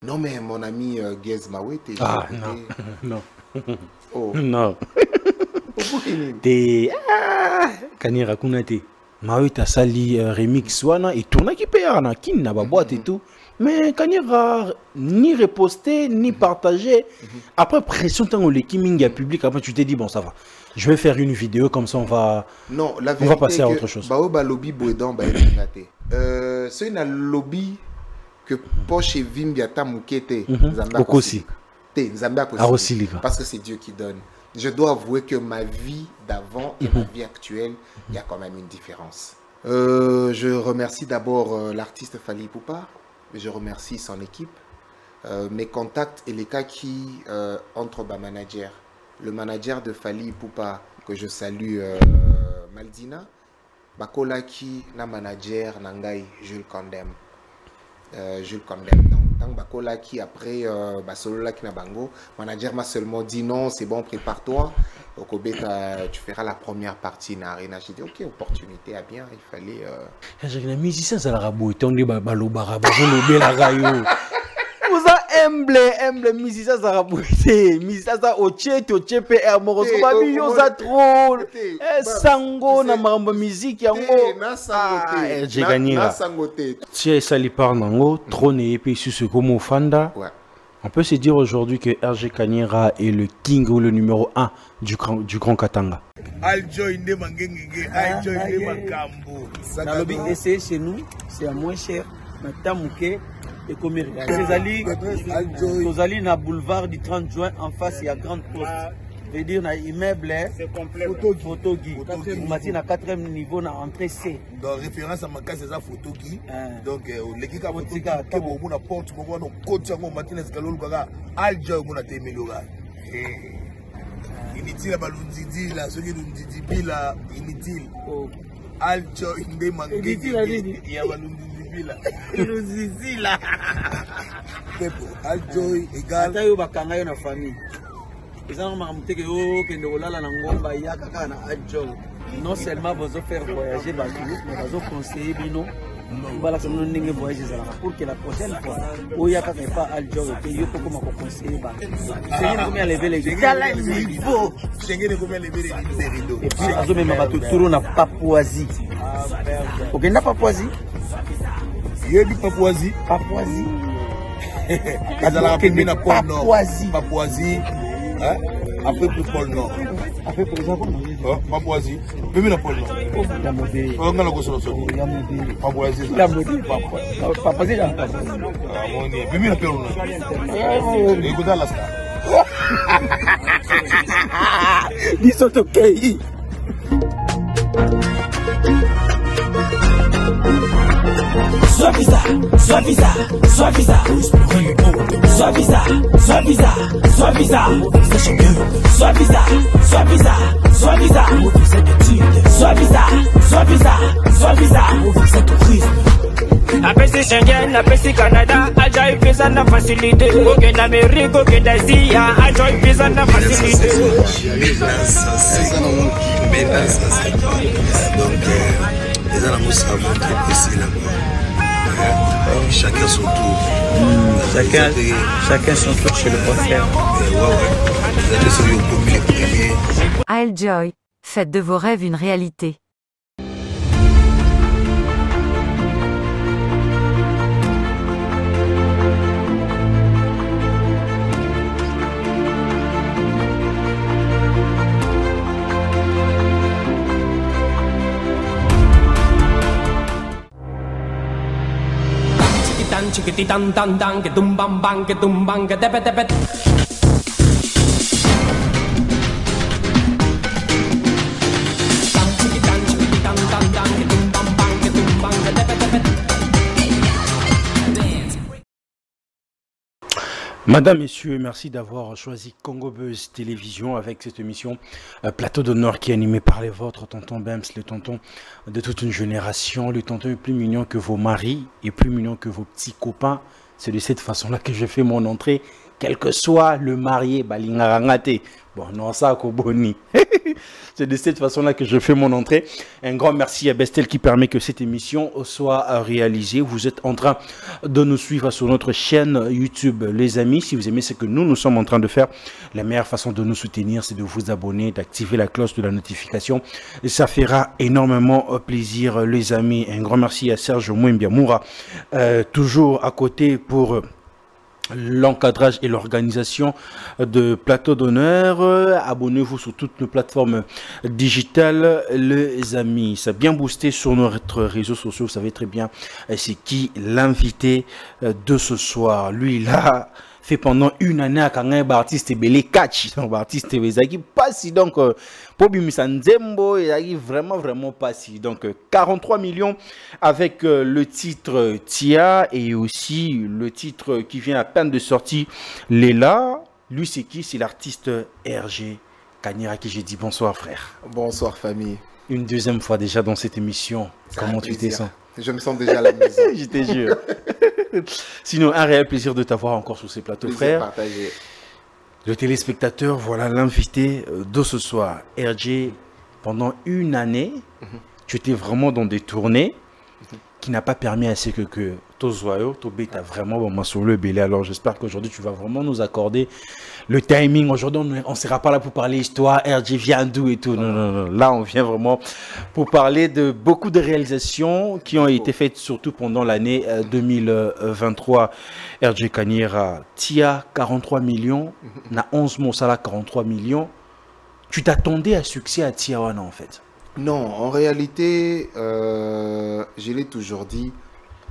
Non, mais mon ami Gez Mawe, t'es... Ah, non. Non. Oh. Non. T'es... Kanira Kunate. Mawe t'a sali remix wana et tourna qui paye na kin na ba boîte et tout. Mais Kanira ni reposté ni partagé. Après pression tant le kiminga public après tu t'es dit bon ça va. Je vais faire une vidéo comme ça on va passer à autre chose. Baoba lobby boedan ba ngate. C'est une lobby que poche vimbiata mukete Zambia aussi. Parce que c'est Dieu qui donne. Je dois avouer que ma vie d'avant et ma vie actuelle, il y a quand même une différence. Je remercie d'abord l'artiste Fally Ipupa. Je remercie son équipe, mes contacts et les cas qui entre ma manager. Le manager de Fally Ipupa, que je salue, Maldina. Bakola qui na manager Nangai, Jules Condem. Jules Condem. Donc, Bakola qui après, Basolola qui na bango, manager m'a seulement dit non, c'est bon, prépare-toi. Donc, tu feras la première partie na Arena. J'ai dit ok, opportunité à bien, il fallait. J'ai un musicien, ça l'a beau, il vous a humble musicien, ça l'a beau, musicien, ça au tchèque, PR, moroso, babi, yo ça trop, sango, na maramba musique, yango, j'ai gagné là. Si ça lui parle, nango, trône et épée sur ce comme Fanda. On peut se dire aujourd'hui que RG Kanyera est le king ou le numéro 1 du Grand Katanga. Essayer chez nous, c'est à moins cher. Et comme nous allons na boulevard du 30 juin en face, il y a grande poste. Je veux dire, na immeuble, photo Guy. On m'a dit na 4e niveau, na entrée C. Donc, référence à ma case, c'est ça, photo Guy. Donc, l'équipe a dit que mon porte, mon coach, mon matin, escalon, Aljo, mon atémélora. Inutile à Balundidi, là, ceux qui nous disent Bila, inutile. Aljo, Inde Mangue, il y a Balundidi là. Inutile là. Aljo, égal. Tayo bakanga na famille. Non seulement vous faire voyager, mais vous conseiller pour que la prochaine fois, où il n'y a pas Aljo, il faut conseiller. C'est combien lever les rideaux. Et puis, vous avez tout na Papouasie. Ok, n'a Papouasie. Il y a du Papouasie. Papouasie. Papouasie. Papouasie. Après plus Pôle Nord. Après pour exemple. Papouasie. Même la Pôle Nord. On a le gosse de Papouasie. Papouasie. Même la Pôle Nord. Écoute la star. Ils sont ok. Suaviza, suaviza, suaviza, suaviza, suaviza, suaviza, suaviza, suaviza, suaviza, suaviza, suaviza, suaviza, Apesi Schengen, apesi Canada, ajoy visa na facilité. Ok na Amérique, ok d'Asie, ajoy visa na facilité. Donc, les animaux savent très précis là. Chacun son tour. Chacun son tour chez le coiffeur. Aljoy, faites de vos rêves une réalité. Chiquiti tan tan tan que tumban que tepe tepe. Madame, Messieurs, merci d'avoir choisi Congo Buzz Télévision avec cette émission Plateau d'honneur qui est animée par les vôtres, tonton Bems, le tonton de toute une génération. Le tonton est plus mignon que vos maris et plus mignon que vos petits copains. C'est de cette façon-là que je fais mon entrée, quel que soit le marié, balingarangate. Bon, non, ça, Koboni. C'est de cette façon-là que je fais mon entrée. Un grand merci à Bestel qui permet que cette émission soit réalisée. Vous êtes en train de nous suivre sur notre chaîne YouTube, les amis. Si vous aimez ce que nous sommes en train de faire, la meilleure façon de nous soutenir, c'est de vous abonner, d'activer la cloche de la notification. Et ça fera énormément plaisir, les amis. Un grand merci à Serge Mouimbiamoura, toujours à côté pour l'encadrage et l'organisation de plateau d'honneur. Abonnez-vous sur toutes nos plateformes digitales, les amis. Ça a bien boosté sur notre réseaux sociaux. Vous savez très bien c'est qui l'invité de ce soir. Lui, là, fait pendant une année à un artiste belé catch. Un artiste qui passe donc pour Bimisanzembo, il vraiment pas si. Donc 43 millions avec le titre Tia et aussi le titre qui vient à peine de sortir, Léla. Lui, c'est qui? C'est l'artiste RG Kanyira qui j'ai dit bonsoir frère. Bonsoir famille. Une deuxième fois déjà dans cette émission. Comment tu te sens? Je me sens déjà à la maison. Je te jure. Sinon, un réel plaisir de t'avoir encore sur ces plateaux, frère. Partagé. Le téléspectateur, voilà l'invité de ce soir. RG, pendant une année, tu étais vraiment dans des tournées qui n'a pas permis à ce que Tozoyo, Tobé, tu as vraiment sur le belé. Alors j'espère qu'aujourd'hui, tu vas vraiment nous accorder le timing. Aujourd'hui, on ne sera pas là pour parler histoire, RG vient d'où et tout. Non. Là, on vient vraiment pour parler de beaucoup de réalisations qui ont été faites, surtout pendant l'année 2023. RG Kanyira, Tia, 43 millions. Na 11 Mosala, 43 millions. Tu t'attendais à succès à Tia Wana, en fait? Non, en réalité, je l'ai toujours dit,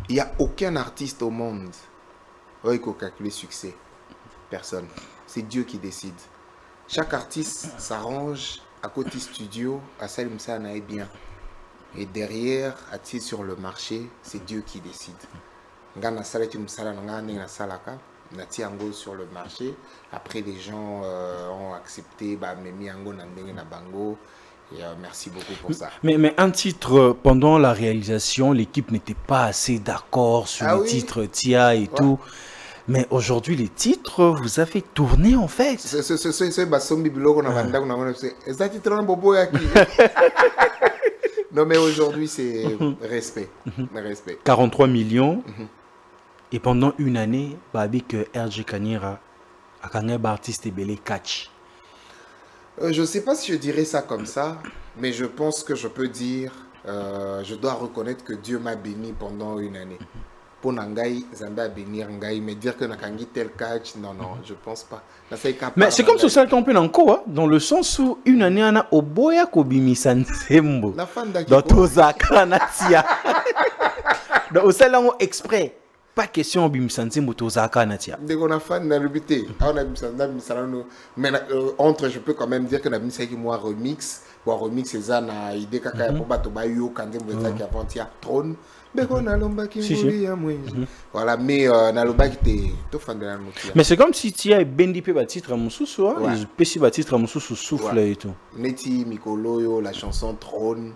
il n'y a aucun artiste au monde qui a calculé succès. Personne. C'est Dieu qui décide. Chaque artiste s'arrange à côté studio, à Salimsa Nae bien. Et derrière, à sur le marché, c'est Dieu qui décide. Ngana Salati Msala Ngana Salaka, Nati Ango sur le marché. Après, les gens ont accepté, Memi Ango Nandenge Bango. Et merci beaucoup pour ça. Mais un titre, pendant la réalisation, l'équipe n'était pas assez d'accord sur le titre Tia et tout. Mais aujourd'hui, les titres, vous avez tourné en fait. Non, mais aujourd'hui, c'est respect. 43 millions. Et pendant une année, avec RG Kanyira, un artiste belé catch. Je ne sais pas si je dirais ça comme ça, mais je pense que je peux dire, je dois reconnaître que Dieu m'a béni pendant une année. Pour Nangaï, Zambé a bénir Nangaï, mais dire que Nakangi tel catch, non, je ne pense pas. Mais c'est comme ça qu'on peut encore, dans le sens où une année, on a Oboya Kobimi Sansembo. La fan d'Aki. Dans Tozaka Natia. Dans Osalango exprès. Pas question de Bimsanti Motozaka Natia. Dès qu'on a fan de l'habité, mais entre, je peux quand même dire que la musique qui moi remix, bon remix c'est ça na idée kaka pour battre bayo quand on veut qui avant-hier trône, mais qu'on a l'omba qui mourit à moi. Voilà, mais na l'omba qui était tout fan de la musique. Mais c'est comme si tu as bendipé ba titre à Moussou, ils pèsent ba titre à Moussou souffle et tout. Neti Mikoloyo, la chanson Trône.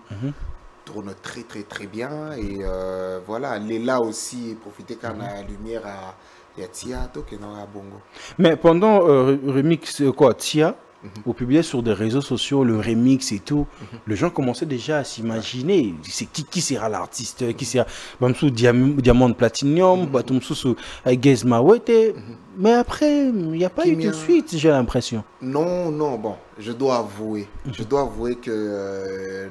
Tourne très bien et voilà, Léla aussi profiter quand on a la lumière à Tia qui est dans la bongo. Mais pendant remix quoi Tia vous publiez sur des réseaux sociaux le remix et tout, les gens commençaient déjà à s'imaginer c'est qui sera l'artiste, qui sera Bamsou Diamond Platinum, Batumsou Gez Mawete, mais après il n'y a pas eu de suite, j'ai l'impression. Non, bon, je dois avouer que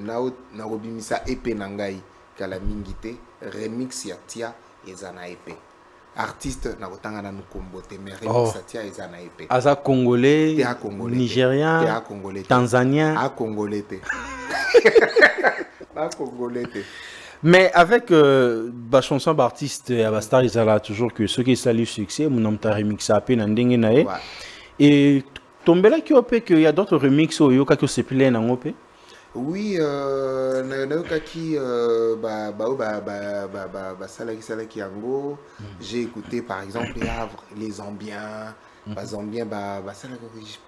Narobi Misa Epe Nangai Kalamingite remix ya Tia et Zana Epe. Artiste na nous kombote mais remix Tia et Zana Epe. Aza congolais, nigérien, tanzanien, congolais. Congolais. Mais avec la chanson d'artiste Abastar, ils ont toujours que ceux qui saluent le succès, mon nom est remix à peine en dingue. Et tombé là qu'il y a d'autres remixes au Yoka qui se plaît dans l'OP. Oui, j'ai écouté par exemple les Zambiens. Je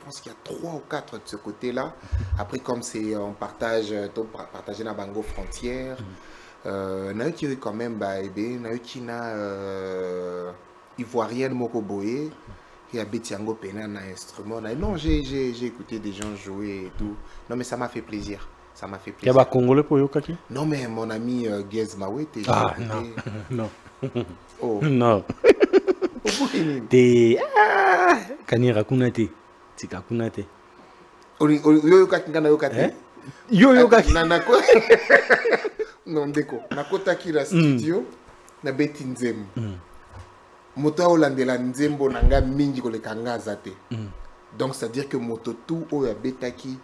pense qu'il y a 3 ou 4 de ce côté-là. Après, comme c'est on partage dans Bango Frontières, qui quand même Ivoirienne Mokoboé. Il y a Betiango Pena, un instrument. Non, j'ai écouté des gens jouer et tout. Non, mais ça m'a fait plaisir. Ça m'a fait plaisir. Il y a Congolais pour Yokaki? Non, mais mon ami Gez Mawete. Ah, non. Oh. Non. T'es. Ah! Kanira Kunate. Tika Kunate. Yokaki Ngana Yokati. Yokaki. Non, ndeko. Nakotaki la studio. Na beti nzembo. Moto olandela nzembo nanga mingi koleka ngaza te. Donc c'est à dire que moto tout oya betaki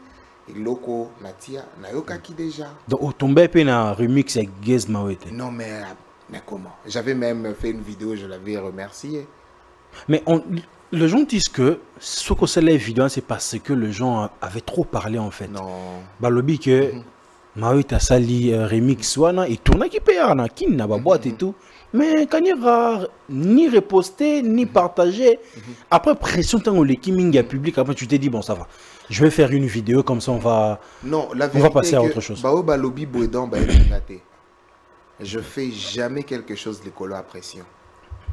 eloko natia na yokaki déjà. Donc au tombé pe na remix avec Gez Mawete. Non mais comment? J'avais même fait une vidéo, je l'avais remercié. Mais les gens disent que ce qu'on s'est les vidéos c'est parce que les gens avaient trop parlé en fait. Non. Balobi que Mawete a sali remix wana et tourna qui paye na kin na ba boîte et tout. Mais quand il va ni reposter, ni partager, après pression, tant l'équipe minga public, après tu t'es dit, bon, ça va, je vais faire une vidéo, comme ça on va, non, la on va passer à autre chose. Je fais jamais quelque chose de l'école à pression.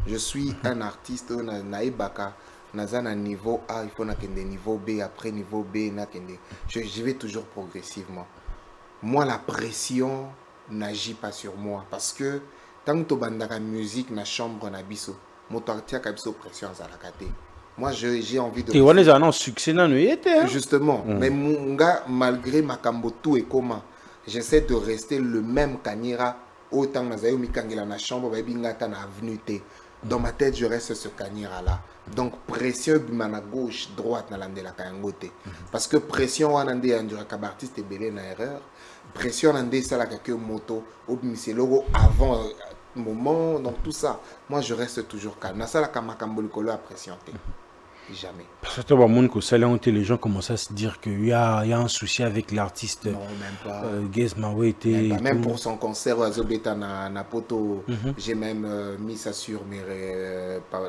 Je suis un artiste, naibaka, nazana niveau A, il faut nakende niveau B, après niveau B, nakende. Je vais toujours progressivement. Moi, la pression n'agit pas sur moi, parce que tant que tu as la musique dans la chambre, na biso, motartia kabiso pression à la kate. Moi, j'ai envie de. Tu vois, un succès dans le justement. Mais malgré ma kambo tout et comment, j'essaie de rester le même Kanyira autant que Zayo Mikangela na chambre, babingata na avenue T. Dans ma tête, je reste ce Kanyira là. Donc pression bimana gauche, droite na landela kayangote. Parce que pression wanande andura kabartiste belé na erreur. Pression andé ça la que moto ou c'est logo avant moment, donc tout ça. Moi je reste toujours calme. Na ça la kamakambo kolo à pression. Jamais. Parce que les gens commencent à se dire qu'il y a un souci avec l'artiste. Non, même pas. Gez Mawete. Même pour son concert, Azobeta na poto, j'ai même mis ça sur mes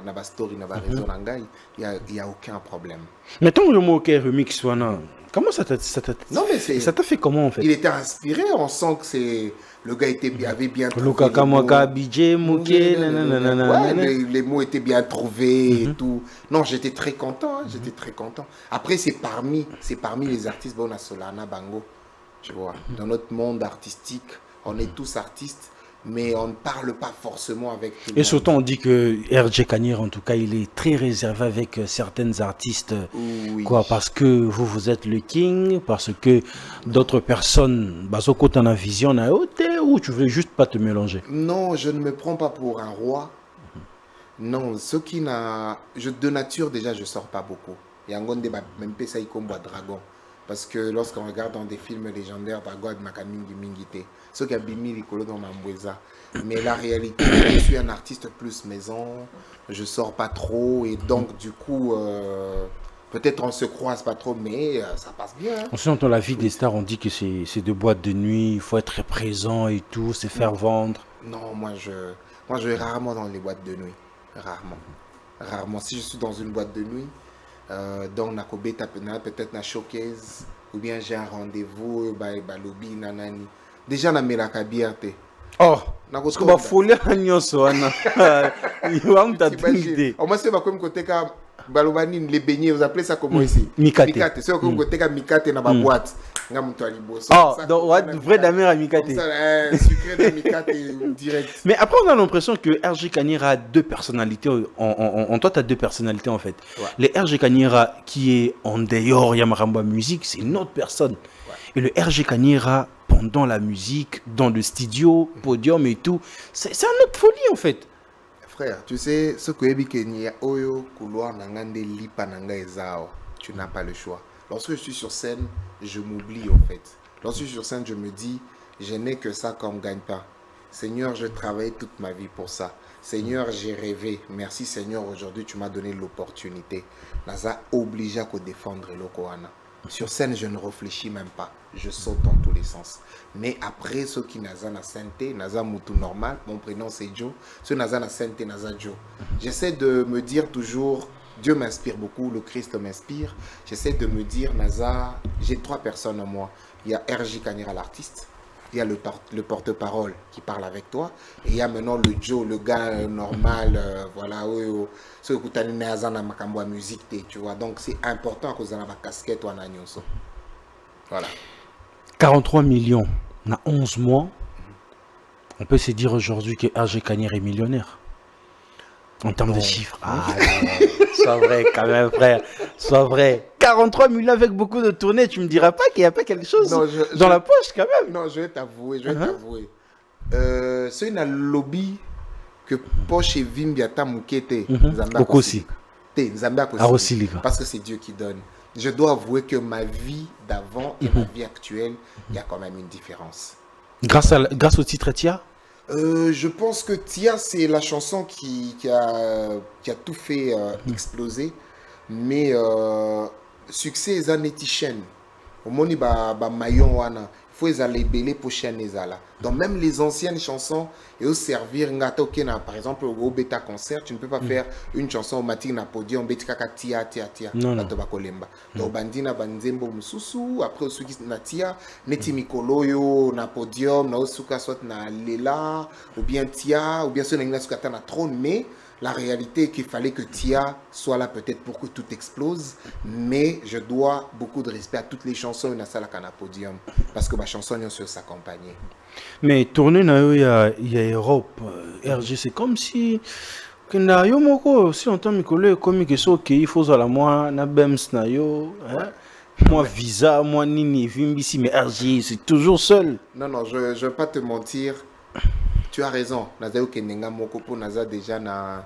na story, na réseau nangai. Il y a aucun problème. Mais tant que le mot remix, comment ça t'a fait comment en fait? Il était inspiré, on sent que c'est le gars avait bien trouvé. Les mots étaient bien trouvés et tout. Non, j'étais très content, j'étais très content. Après, c'est parmi les artistes, on a Solana Bango, tu vois. Dans notre monde artistique, on est tous artistes, mais on ne parle pas forcément avec tout le monde. Et surtout, on dit que RJ Kanyira, en tout cas, il est très réservé avec certaines artistes. Oui. Quoi, parce que vous êtes le king, parce que d'autres personnes, Bazoko, t'en as vision, ou tu veux juste pas te mélanger? Non, je ne me prends pas pour un roi. Non, ce qui n'a... De nature, déjà, je ne sors pas beaucoup. Il y a un gonde, même ça, il combat dragon. Parce que lorsqu'on regarde dans des films légendaires, Dragon Makamingi Mingite, ceux qui ont bimi l'icolo dans Mamboueza. Mais la réalité, je suis un artiste plus maison, je sors pas trop, et donc du coup, peut-être on se croise pas trop, mais ça passe bien. On sent dans la vie des stars, on dit que c'est de boîtes de nuit, il faut être présent et tout, c'est faire vendre. Non, moi je vais rarement dans les boîtes de nuit. Rarement. Si je suis dans une boîte de nuit, donc nakobeta peut-être na showcase ou bien j'ai un rendez-vous lobby nanani déjà na melaka biarte oh parce que ba folie nyoso wana yo amta tindi au moins c'est ba comme côté ka balobani les beignets vous appelez ça comment ici mikate c'est comme côté ka mikate na ba boîte nga mtu aliboso donc vrai d'amer à mikate sucré de mikate direct. Mais après on a l'impression que RJ Kanyira a deux personnalités en toi tu as deux personnalités en fait. Ouais. Le RJ Kanyira qui est en dehors Yamaramba musique, c'est une autre personne. Ouais. Et le RJ Kanyira pendant la musique, dans le studio, podium et tout, c'est un autre folie en fait. Frère, tu sais ce que Ebikenya Oyo couloir nangande lipa nanga ezao, tu n'as pas le choix. Lorsque je suis sur scène, je m'oublie en fait. Lorsque je suis sur scène, je me dis, je n'ai que ça comme gagne-pain. Seigneur, je travaille toute ma vie pour ça. Seigneur, j'ai rêvé. Merci Seigneur, aujourd'hui tu m'as donné l'opportunité. Naza obligé à défendre l'Okoana. Sur scène, je ne réfléchis même pas. Je saute dans tous les sens. Mais après, ceux qui naza na santé, naza moutou normal, mon prénom c'est Joe. Ceux naza na santé, naza Joe. J'essaie de me dire toujours, Dieu m'inspire beaucoup, le Christ m'inspire. J'essaie de me dire, Naza, j'ai trois personnes en moi. Il y a RJ Kanyira l'artiste, il y a le porte-parole qui parle avec toi, et il y a maintenant le Joe, le gars normal, voilà, ceux qui ont musique, tu vois. Donc c'est important que vous ayez la casquette ou un agneau. Voilà. 43 millions, on a 11 mois. On peut se dire aujourd'hui que RG Kanière est millionnaire. En termes de chiffres. Ah, sois vrai quand même, frère. Sois vrai. 43 millions avec beaucoup de tournées, tu me diras pas qu'il n'y a pas quelque chose dans la poche quand même. Non, je vais t'avouer, c'est un lobby que poche et Vimbiata Moukete. Beaucoup aussi. Parce que c'est Dieu qui donne. Je dois avouer que ma vie d'avant et ma vie actuelle, il y a quand même une différence. Grâce au titre Tia? Je pense que Tia, c'est la chanson qui a tout fait exploser. Mais succès, c'est un étichen. Au moment où maillon wana, il faut les belé pour chaîner là. Donc même les anciennes chansons et au servir par exemple au bêta concert, tu ne peux pas faire une chanson au matin na podium betika tia. Non. Donc bandina banzembo mususu après ceux qui na tia neti mikoloyo na podium na osuka soit na lela ou bien tia ou bien ceux na suka na trône, mais la réalité est qu'il fallait que Tia soit là peut-être pour que tout explose, mais je dois beaucoup de respect à toutes les chansons et à la canne podium parce que ma chanson est sur s'accompagner. Mais tourner il y a Europe, RG, c'est comme si si on entend Mikolo comme que so il faut à la moi na bems na yo, moi visa, moi nini vimbisi, mais RG c'est toujours seul. Non, je vais pas te mentir. Tu as raison. Nazayo Kenenga Moko pour Naza déjà na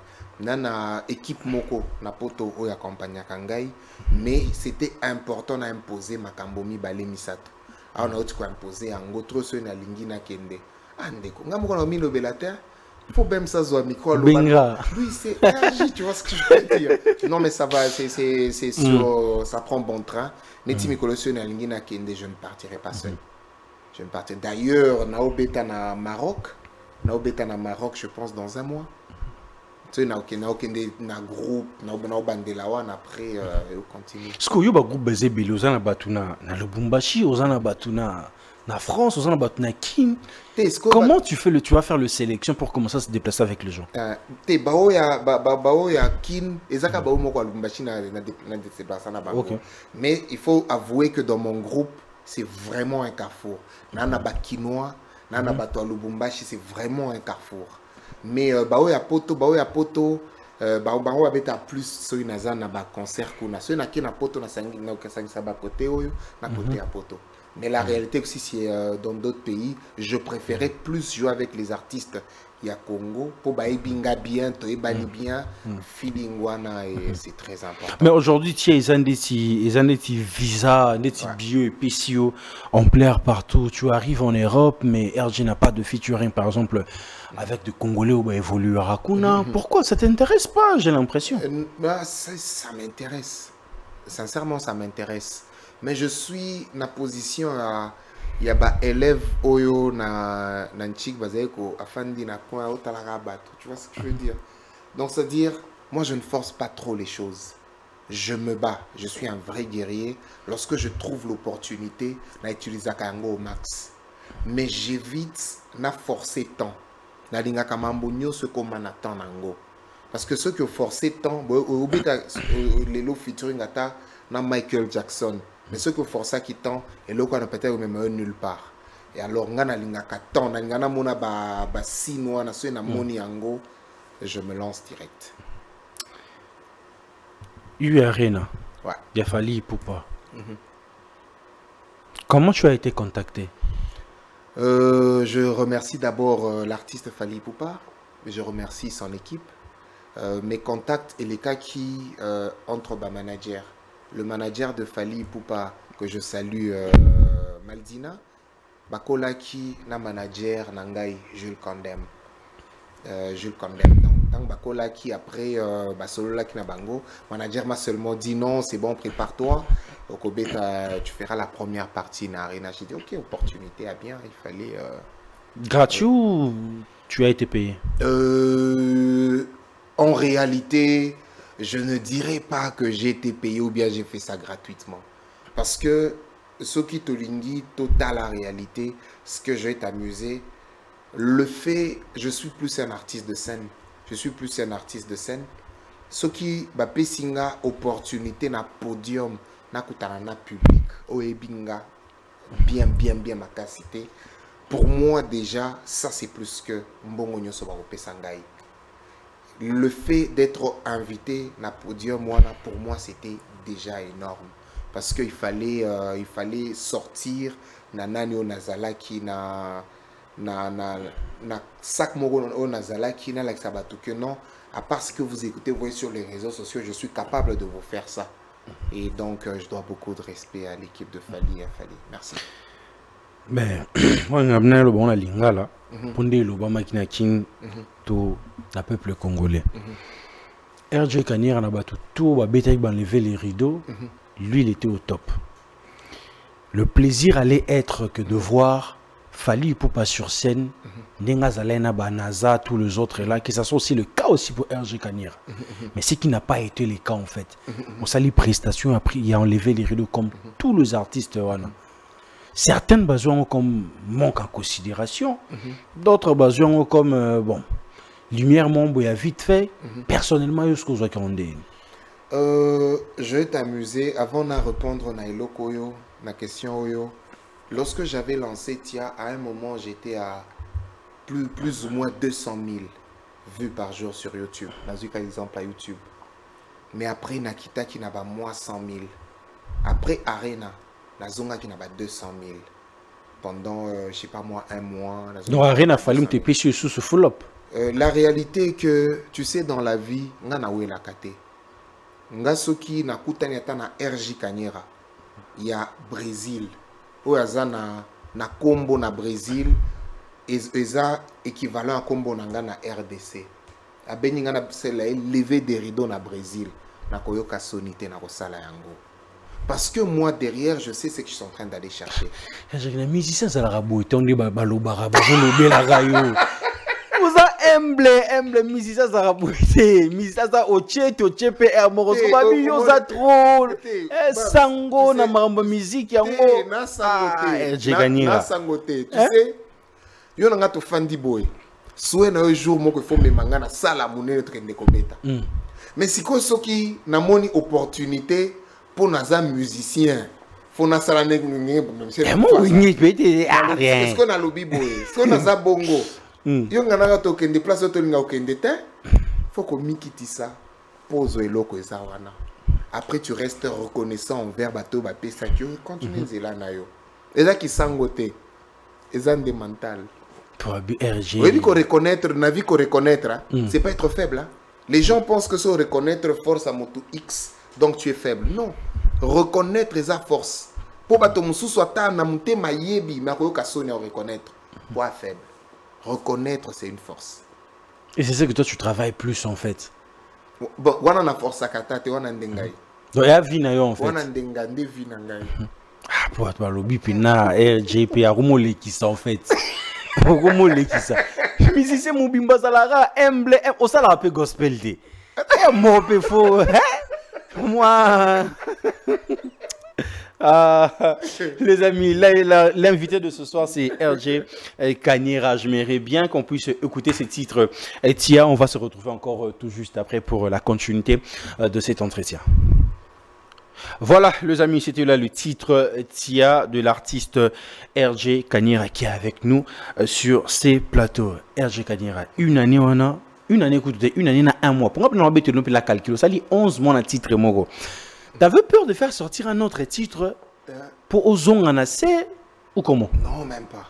équipe Moko na poto o accompagna Kangai, mais c'était important d'imposer Makambomi Balé Misato. Alors on a aussi imposé en gros ceux na lingi na kende. Andeko ngamoko na mino belater. Il faut même ça zoa micro lui c'est énergie, tu vois ce que je veux dire. Non mais ça va, c'est sûr, ça prend bon train. Neti mikolo ceux na lingi na kende, je ne partirai pas seul. Je ne partirai. D'ailleurs, Naobeta na Maroc. Naobeta na Maroc, je pense, dans un mois. Tu sais, na groupe, na bandelawan après, on continue. Est-ce que vous groupe basé Bili, aux na batuna na Lubumbashi, aux na batuna na France, aux na batuna Kin. Comment tu vas faire le sélection pour commencer à se déplacer avec les gens? Bao ya Kin, ezaka bao moko Lubumbashi na déplacer na bao. Mais il faut avouer que dans mon groupe, c'est vraiment un carrefour. Nana ba Kinois, Nana bato Lubumbashi, c'est vraiment un carrefour. Mais bao ya poto, bao abeta plus soy naza na ba concert kuna. Soy na ki na poto na sangi na kasangisa ba côté oyo, na côté à poto. Mais la réalité aussi c'est dans d'autres pays, je préférais plus jouer avec les artistes ya Congo pour baibinga bien, toebani bien, feeling wana et c'est très important. Mais aujourd'hui tu as des visa, des bio et PCO en plaire partout. Tu arrives en Europe, mais RG n'a pas de featuring par exemple avec des Congolais où évolue à Rakuna. Pourquoi ça t'intéresse pas? J'ai l'impression. Ça m'intéresse. Sincèrement, ça m'intéresse. Mais je suis dans la position à il y a des élèves oyo na nchik bazeko afandi na coin otalaga. Tu vois ce que je veux dire? Donc c'est à dire moi je ne force pas trop les choses. Je me bats, je suis un vrai guerrier. Lorsque je trouve l'opportunité, na utiliser kango au max. Mais j'évite na forcer tant. Na linga kamambonyo ce qu'on m'attend nango. Parce que ceux qui ont forcé tant, les lots featuring ata na Michael Jackson. Mais ceux qui font ça qui tend et l'autre on peut-être même nulle part. Et alors on a linga katon, on a mona ba sino na so na moni ango, je me lance direct. Arena. Ouais. Il a fallu Ipupa. Comment tu as été contacté? Je remercie d'abord l'artiste Fally Ipupa, je remercie son équipe, mes contacts et les cas qui entre ma manager. Le manager de Fally Ipupa, que je salue, Maldina, Bakolaki, na manager Nangai, Jules Condem. Jules Condem. Donc, Bakolaki, après, Basololaki na Bango, manager m'a seulement dit non, c'est bon, prépare-toi. Au Kobe, tu feras la première partie na Arena. J'ai dit ok, opportunité à bien, il fallait. Gratuit ou tu as été payé? En réalité, je ne dirais pas que j'ai été payé ou bien j'ai fait ça gratuitement. Parce que ce qui te lingi total la réalité, ce que je vais t'amuser, le fait, je suis plus un artiste de scène. Je suis plus un artiste de scène. Ce qui va pessinga opportunité na podium, na kutarana public, oebinga, bien ma capacité. Pour moi déjà, ça c'est plus que mbongo nyoso ba opesangai. Le fait d'être invité na podium, pour moi c'était déjà énorme. Parce qu'il fallait, sortir na nani o nazalaki na sac moko o nazalaki na like sabatu que non, à part ce que vous écoutez, vous voyez sur les réseaux sociaux, je suis capable de vous faire ça. Et donc je dois beaucoup de respect à l'équipe de Fally. Merci. Ben, moi le bon la lingala pour le bon makina king to la peuple congolais. RJ Kanyira na batu tout ba beta ba lever les rideaux. Lui, il était au top. Le plaisir allait être que de voir Fally Ipupa sur scène, Nenga Zalena, Banaza, tous les autres là, que ça soit aussi le cas aussi pour RJ Kanyira. Mais ce qui n'a pas été le cas en fait. On s'allie prestation, après il a enlevé les rideaux comme tous les artistes. Certaines besoins comme manque en considération, d'autres besoins comme bon, lumière mon boya vite fait. Personnellement, je suis ce qu'on dit. Je vais t'amuser avant de répondre à la question Oyo. Lorsque j'avais lancé Tia, à un moment j'étais à plus ou moins 200 000 vues par jour sur YouTube. Dans un exemple à YouTube. Mais après Nakita qui n'a pas moins 100 000. Après Arena, la Zonga qui n'a pas 200 000. Pendant, je sais pas moi, un mois. Donc Arena, Fally te pêcher sous ce full-up. La réalité est que, tu sais, dans la vie, on a où la kate. Nga soki na kutani ata na RJ Kanyira ya Brésil oyo aza na kombo na Brésil eza équivalent à kombo na nga na RDC abeni nga na sela lever des rideaux na Brésil na koyoka sonité na kosala yango parce que moi derrière je sais ce que je suis en train d'aller chercher. Les musiciens ça la rabote on dit balobara bazolobela rayo. Emble musicien ça rabouté musicien ça oche PR moroso babi yo za troll sango na marambo musique yango na sangote tu sais yo nga to fandi boy soué na un jour moko faut me manga na sala munene trende kobeta mais siko soki na moni opportunité pour naza musicien faut na sala ne est-ce qu'on a lobby boy est-ce qu'on a bongo yo ngana to kende place to linga okende te faut que mikiti ça pose eloko eza wana après tu restes reconnaissant envers bato ba pesa que continue zela na yo eza ki sangote eza ndé mental pour RG oui ko reconnaître na vie ko reconnaître c'est pas être faible hein? Les gens pensent que c'est reconnaître force à moto X donc tu es faible non reconnaître eza force pour bato mususu ata na mutema yebi ma ko ka soni reconnaître pas faible. Reconnaître, c'est une force. Et c'est ça que toi, tu travailles plus, en fait. Bon, on a force à kata, on a ndengai. Donc, il y a vie na yo, en fait. On a ndengai, vie na ngai. Ah, pour toi, lobby, pina, RJP, a rumo lekisa, en fait. Rumo lekisa. Mais si c'est mon bimba salara, emble, au salara peu gospel de. Moi, peu faux. Moi. Les amis, l'invité de ce soir c'est RJ Kanyira. J'aimerais bien qu'on puisse écouter ces titres. Tia, on va se retrouver encore tout juste après pour la continuité de cet entretien. Voilà les amis, c'était là le titre Tia de l'artiste RJ Kanyira qui est avec nous sur ces plateaux. RJ Kanyira, une année on a, écoutez, une année on a un mois. Pour moi, on a la calcul, ça dit 11 mois un titre moro. T'avais peur de faire sortir un autre titre pour Ozong en assez ou comment? Non, même pas.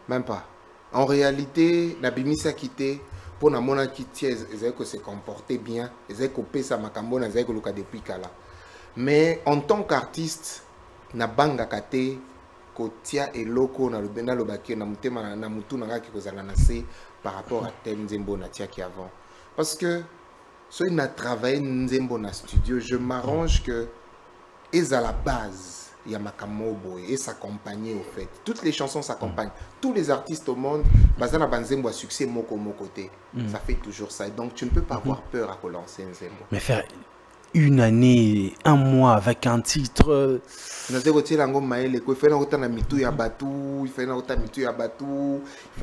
Même pas. En réalité, Nabimisa quitté pour na mona quitté, ils que se comporter bien, ils ont coupé sa macambona, ils ont que depuis kala. Mais en tant qu'artiste, na banga kate kotia et loko na lubenda lobaki na mutema na mutu na ngaki kozala na se par rapport à tel nzembo na tia qui avant. Parce que soit il a travaillé Nzembo na studio, je m'arrange que et à la base il y a Makamobo et sa compagnie au fait. Toutes les chansons s'accompagnent. Tous les artistes au monde, Bazana Banzembo a succès moko côté. Ça fait toujours ça. Donc tu ne peux pas avoir peur à relancer Nzembo. Mais faire une année, un mois avec un titre. Il fallait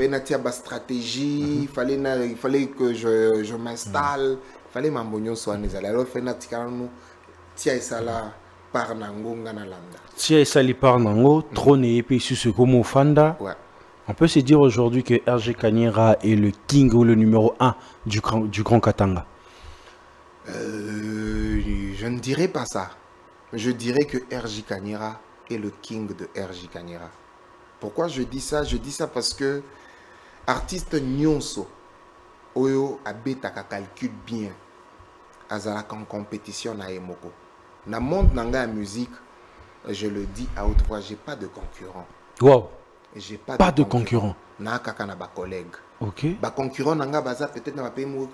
une stratégie, il fallait que je m'installe, il fallait m'ambonner soit alors il fallait tia esala par nango ngana landa. Tia esali par nango, trône et puis sur ce comme Fanda. Ouais. On peut se dire aujourd'hui que RG Kanyera est le king ou le numéro 1 du Grand Katanga. Je ne dirais pas ça. Je dirais que RG Kanyera est le king de RG Kanyera. Pourquoi je dis ça? Je dis ça parce que artiste nyonso oyo abetaka calcule bien azalaka en compétition na emoko. Na monde nanga la musique, je le dis à haute voix, j'ai pas de concurrent. Wow. J'ai pas de concurrent. Na kaka na ba collègue. OK. Ba concurrent nanga baza peut-être na ba pays mo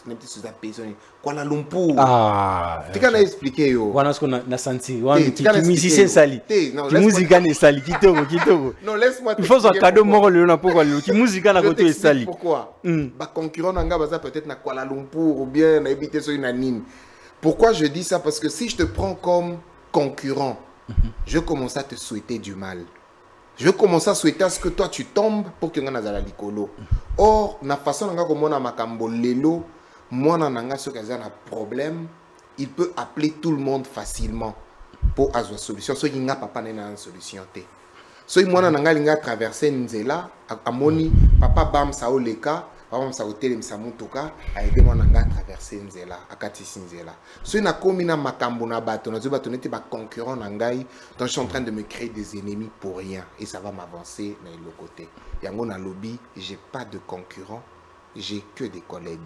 neti sur za pays Kuala Lumpur. Ah. Tu kan expliquer yo. Wana ce qu'on a senti. Wana qui musicien sali. Qui musique ne sali kitoko. Non, laisse-moi te. Il faut un cadeau mort le na pourquoi le qui musique na côté sali. Pourquoi? Ba concurrent nanga baza peut-être na Kuala Lumpur ou bien na habité sur une anine. Pourquoi je dis ça? Parce que si je te prends comme concurrent, je commence à te souhaiter du mal. Je commence à souhaiter à ce que toi tu tombes pour que tu aies un likolo. Or, la façon dont on a makambo lelo, moi nanga ce qui a un problème, il peut appeler tout le monde facilement pour avoir une solution. So il n'a pas une solution té. So moi nanga linga traverser nzela, amoni papa bam sa oleka. Papa sa hotel msamutoka a aidé moi nanga traverser nzela akati nzela. So na komi na makambo na bato na zo bato neti ba concurrent nangai, donc je suis en train de me créer des ennemis pour rien et ça va m'avancer na le côté. Yango na lobby, j'ai pas de concurrent, j'ai que des collègues.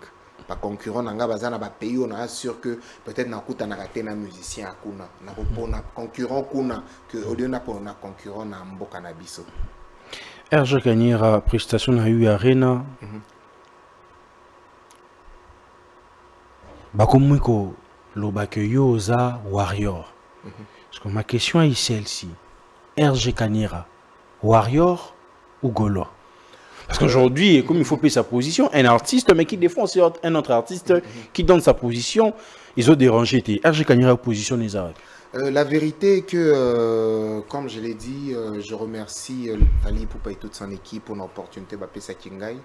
Pas concurrent nanga bazana ba pays on assure que peut-être na kuta na raté na musicien akuna na repona concurrent kuna que au lieu na pona concurrent na mboka na biso. RG Kanyera prestation na eu arena. Bakomwiko lobake yoza warrior. Parce que ma question est celle-ci. RG Kanyera, warrior ou gaulois? Parce qu'aujourd'hui, comme il faut payer sa position, un artiste, mais qui défend un autre artiste, qui donne sa position, ils ont dérangé. RG Kanyera position les arabes. La vérité est que, comme je l'ai dit, je remercie Fali Poupa et toute son équipe pour l'opportunité de faire Kingai.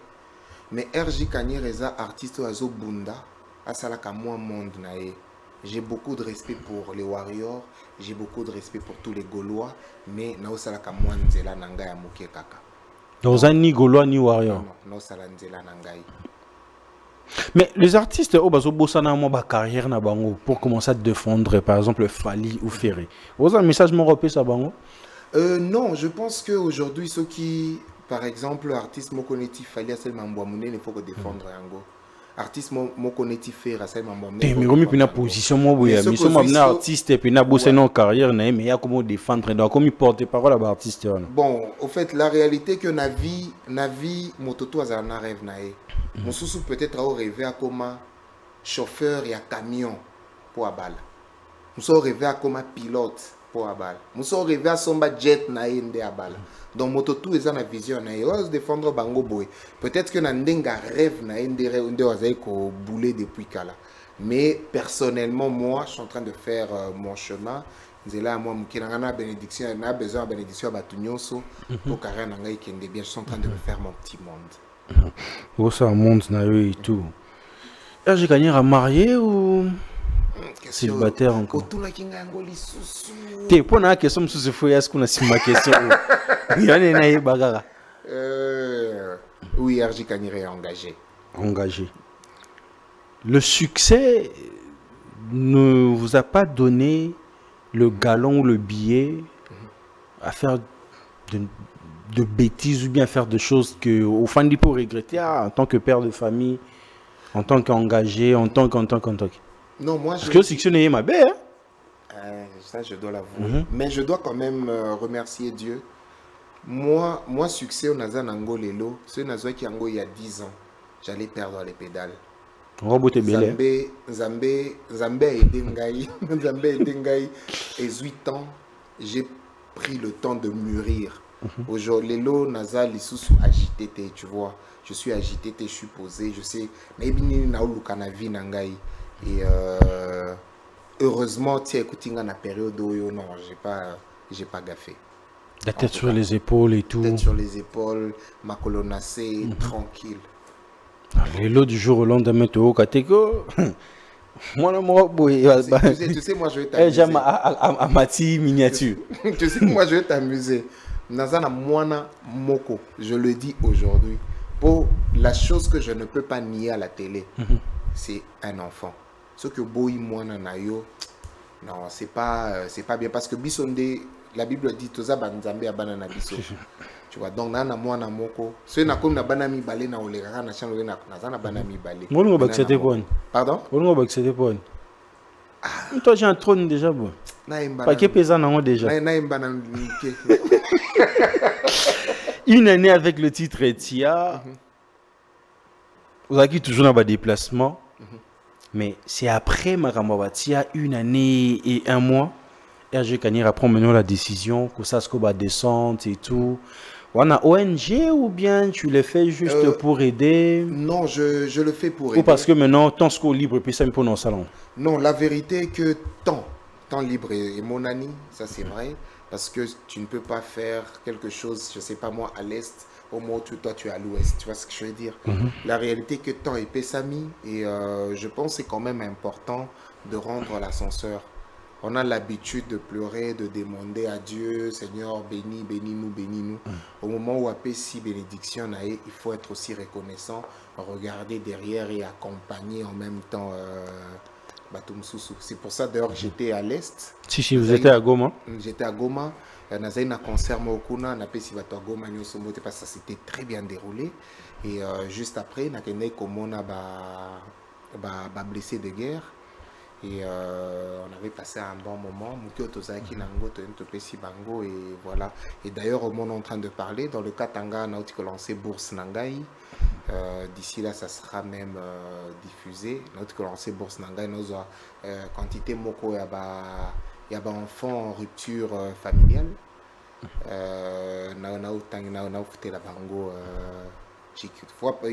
Mais RG Kanyera, artiste Azo Bunda, asalaka moi monde nae. J'ai beaucoup de respect pour les warriors, j'ai beaucoup de respect pour tous les Gaulois, mais na osalaka moi nzela nanga ya muke kaka. Dans un ni Gaulois ni warrior. Non, na osala nzela nangai. Mais les artistes au bazo bosana mo ba carrière na bango pour commencer à défendre par exemple Fali ou Ferré. Vous avez un message mon repé ça bango? Non, je pense que aujourd'hui ceux qui par exemple artiste mo connaîti Fali seulement mbwamune il faut que défendre yango. Artiste mo connaîti faire ça mambo mais comme puis na position mo boya mais so mamna artiste puis na bosse non carrière na mais ya comment défendre donc comme porter parole à artiste. Bon, au fait la réalité que na vie mototo azana rêve nae. Mon sous peut-être au rêver à comme chauffeur et à camion pour abal. Mon rêver à comme pilote pour abal. Mon rêver à somba jet nae ndé abal. Donc mototo est en vision nae ose défendre bango boy. Peut-être que nandenga rêve nae ndé ozaï ko bouler depuis kala. Mais personnellement moi je suis en train de faire mon chemin. Nzela moi mukina bénédiction na besoin de bénédiction batunyonso pour carrière nangai kende bien. Je suis en train de me faire mon petit monde. Où ça monte et tout. RG Kanyera marié ou célibataire encore? T'es pour la question sous ce foyer est-ce qu'on a si ma question? Oui, RG Kanyera est engagé. Engagé. Le succès ne vous a pas donné le galon ou le billet à faire de bêtises ou bien faire des choses que au fond il peut regretter en tant que père de famille, en tant qu'engagé, en tant que. Non, moi parce que le succès n'est pas bien. Ça je dois l'avouer. Mais je dois quand même remercier Dieu. Moi succès on a zanango lelo, ce nazo qui ango il y a 10 ans, j'allais perdre les pédales. Zambé et Dengai, et 8 ans, j'ai pris le temps de mûrir. Aujourd'hui, Lelo, Naza, les sous agité, tu vois. Je suis agité, je suis posé, je sais. Mais il y a une vie, Nangai. Et heureusement, tu as écouté dans la période où non, j'ai pas gaffé. La tête sur les épaules et tout. Tête sur les épaules, ma colonne assez tranquille. Les lots du jour au lendemain, tu es catégorique. Moi, tu sais, moi, je vais t'amuser. J'aime à Mati miniature. Tu sais, moi, je vais t'amuser. Nazana Mwana Moko, je le dis aujourd'hui. Pour la chose que je ne peux pas nier à la télé, c'est un enfant. Ce que Boy Mwana Nayo, non, c'est pas bien. Parce que Bisonde, la Bible dit Toza Banzambe a banana biso. Tu vois, donc nana Mwana Moko. Ce na comme na banami balé na olegara na chanlo na nazana banami balé. Moi, on va accepter point. Pardon? On va accepter point. Toi, j'ai un trône déjà, bon. Pas que pesant non déjà. Une année avec le titre Tia. Vous avez toujours dans le déplacement. Mais c'est après Marambabatia, une année et un mois. RG Kanira prend maintenant la décision que ça se va descendre et tout. On a ONG ou bien tu le fais juste pour aider? Non, je le fais pour aider. Ou parce que maintenant, tant ce qu'on libre, puis ça me pose dans le salon. Non, la vérité est que temps libre est mon ami, ça c'est vrai. Parce que tu ne peux pas faire quelque chose, je ne sais pas moi, à l'Est, au moment où toi tu es à l'Ouest. Tu vois ce que je veux dire? La réalité est que temps est Pessami. Et je pense que c'est quand même important de rendre l'ascenseur. On a l'habitude de pleurer, de demander à Dieu, Seigneur, bénis-nous. Au moment où appelle si bénédiction, il faut être aussi reconnaissant, regarder derrière et accompagner en même temps Batum Soussou. C'est pour ça d'ailleurs que j'étais à l'Est. Si, vous étiez à Goma? J'étais à Goma. On a eu un concert Mokuna, on a fait à Goma, parce que ça s'était très bien déroulé. Et juste après, on a eu un blessé de guerre. Et on avait passé un bon moment. Et voilà. Et d'ailleurs, au moment où on est en train de parler, dans le Katanga, on a lancé Bourse Nangai. D'ici là, ça sera même diffusé. On a lancé Bourse Nangai. Nous avons quantité moko, il y a des enfants en rupture familiale. Il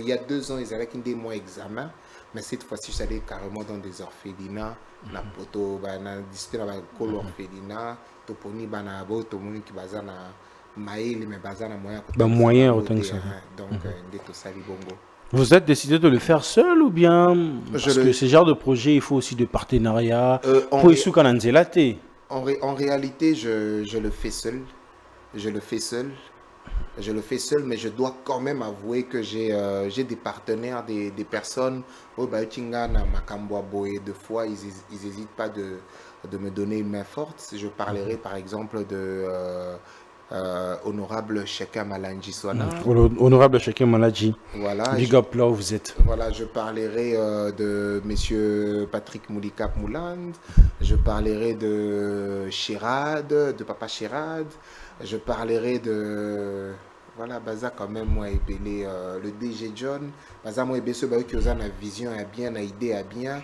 y a 2 ans, ils avaient des mois d'examen. Mais cette fois-ci, je suis allé carrément dans des orphelinats. Na poto, na discuté avec l'école orphelinat. Toponi, bana abo, tomoni qui baza na maïl, mais baza na moyen. Moyen autant que ça. Donc, tout ça, bongo. Vous êtes décidé de le faire seul ou bien parce que ce genre de projet, il faut aussi de partenariat. Pour en réalité, je le fais seul. Je le fais seul, mais je dois quand même avouer que j'ai des partenaires, des personnes. Deux fois, ils n'hésitent pas de me donner une main forte. Je parlerai par exemple de Honorable Cheka Malanji Swana. Honorable Cheka Malanji. Voilà. Big up là où vous êtes. Voilà, je parlerai de Monsieur Patrick Moulikap Mouland. Je parlerai de Chirad, de Papa Chirad. Je parlerai de... Voilà, Baza quand même, moi, et le DG John. Baza, moi, et ceux qui ont une vision, a bien, une idée, a bien.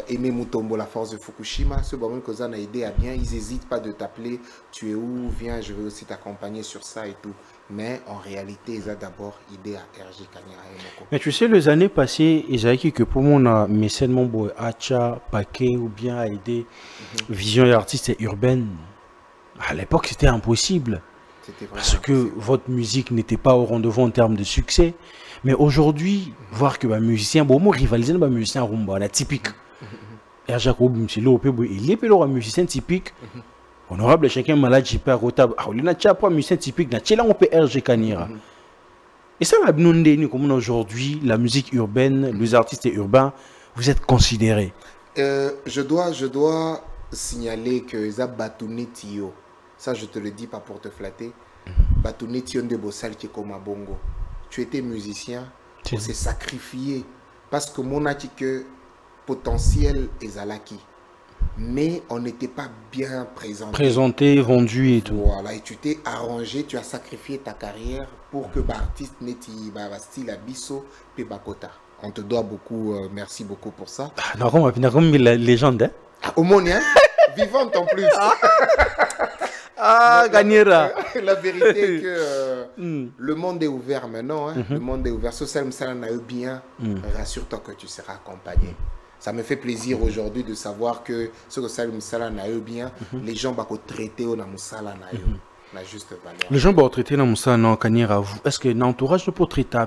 Aimé Mutombo, la force de Fukushima. Ceux qui ont une idée, a bien. Ils n'hésitent pas de t'appeler. Tu es où? Viens, je veux aussi t'accompagner sur ça et tout. Mais en réalité, ils ont d'abord idée à RG Kanira et Moko. Mais tu sais, les années passées, ils ont dit que pour moi, mécène mon boy, Acha, Paquet ou bien à aider vision et artiste urbaine. À l'époque, c'était impossible. Parce que votre musique n'était pas au rendez-vous en termes de succès. Mais aujourd'hui, voir que les musiciens, bon, moi, rivaliser avec les musiciens rumba, la typique. Et Jacob, il est un musicien typique. Honorable chacun malade, j'ai pas rotable. Ah, il n'a pas un musicien typique, là, on peut RG Kanira. Et ça, comme aujourd'hui, la musique urbaine, les artistes urbains, vous êtes considérés. Je dois signaler que les Batunetio. Ça, je te le dis pas pour te flatter. Batunetio de Bossal qui est comme à Bongo. Tu étais musicien, on s'est sacrifié. Parce que mon que potentiel est Zalaki. Mais on n'était pas bien présenté. Présenté, vendu et tout. Voilà, et tu t'es arrangé, tu as sacrifié ta carrière pour que l'artiste n'était pas style Abisso et Bakota. On te doit beaucoup, merci beaucoup pour ça. La légende, hein? Au monde, hein? Vivante en plus. Gagnera. La vérité est que le monde est ouvert maintenant. Hein? Le monde est ouvert. Social Msala n'a eu bien. Rassure-toi que tu seras accompagné. Ça me fait plaisir aujourd'hui de savoir que ce que Salim Moussala n'a eu bien, les gens vont traiter au Moussala n'a eu la juste valeur. Les gens vont traiter au Moussala n'a Kanyera. Est-ce que l'entourage ne peut traiter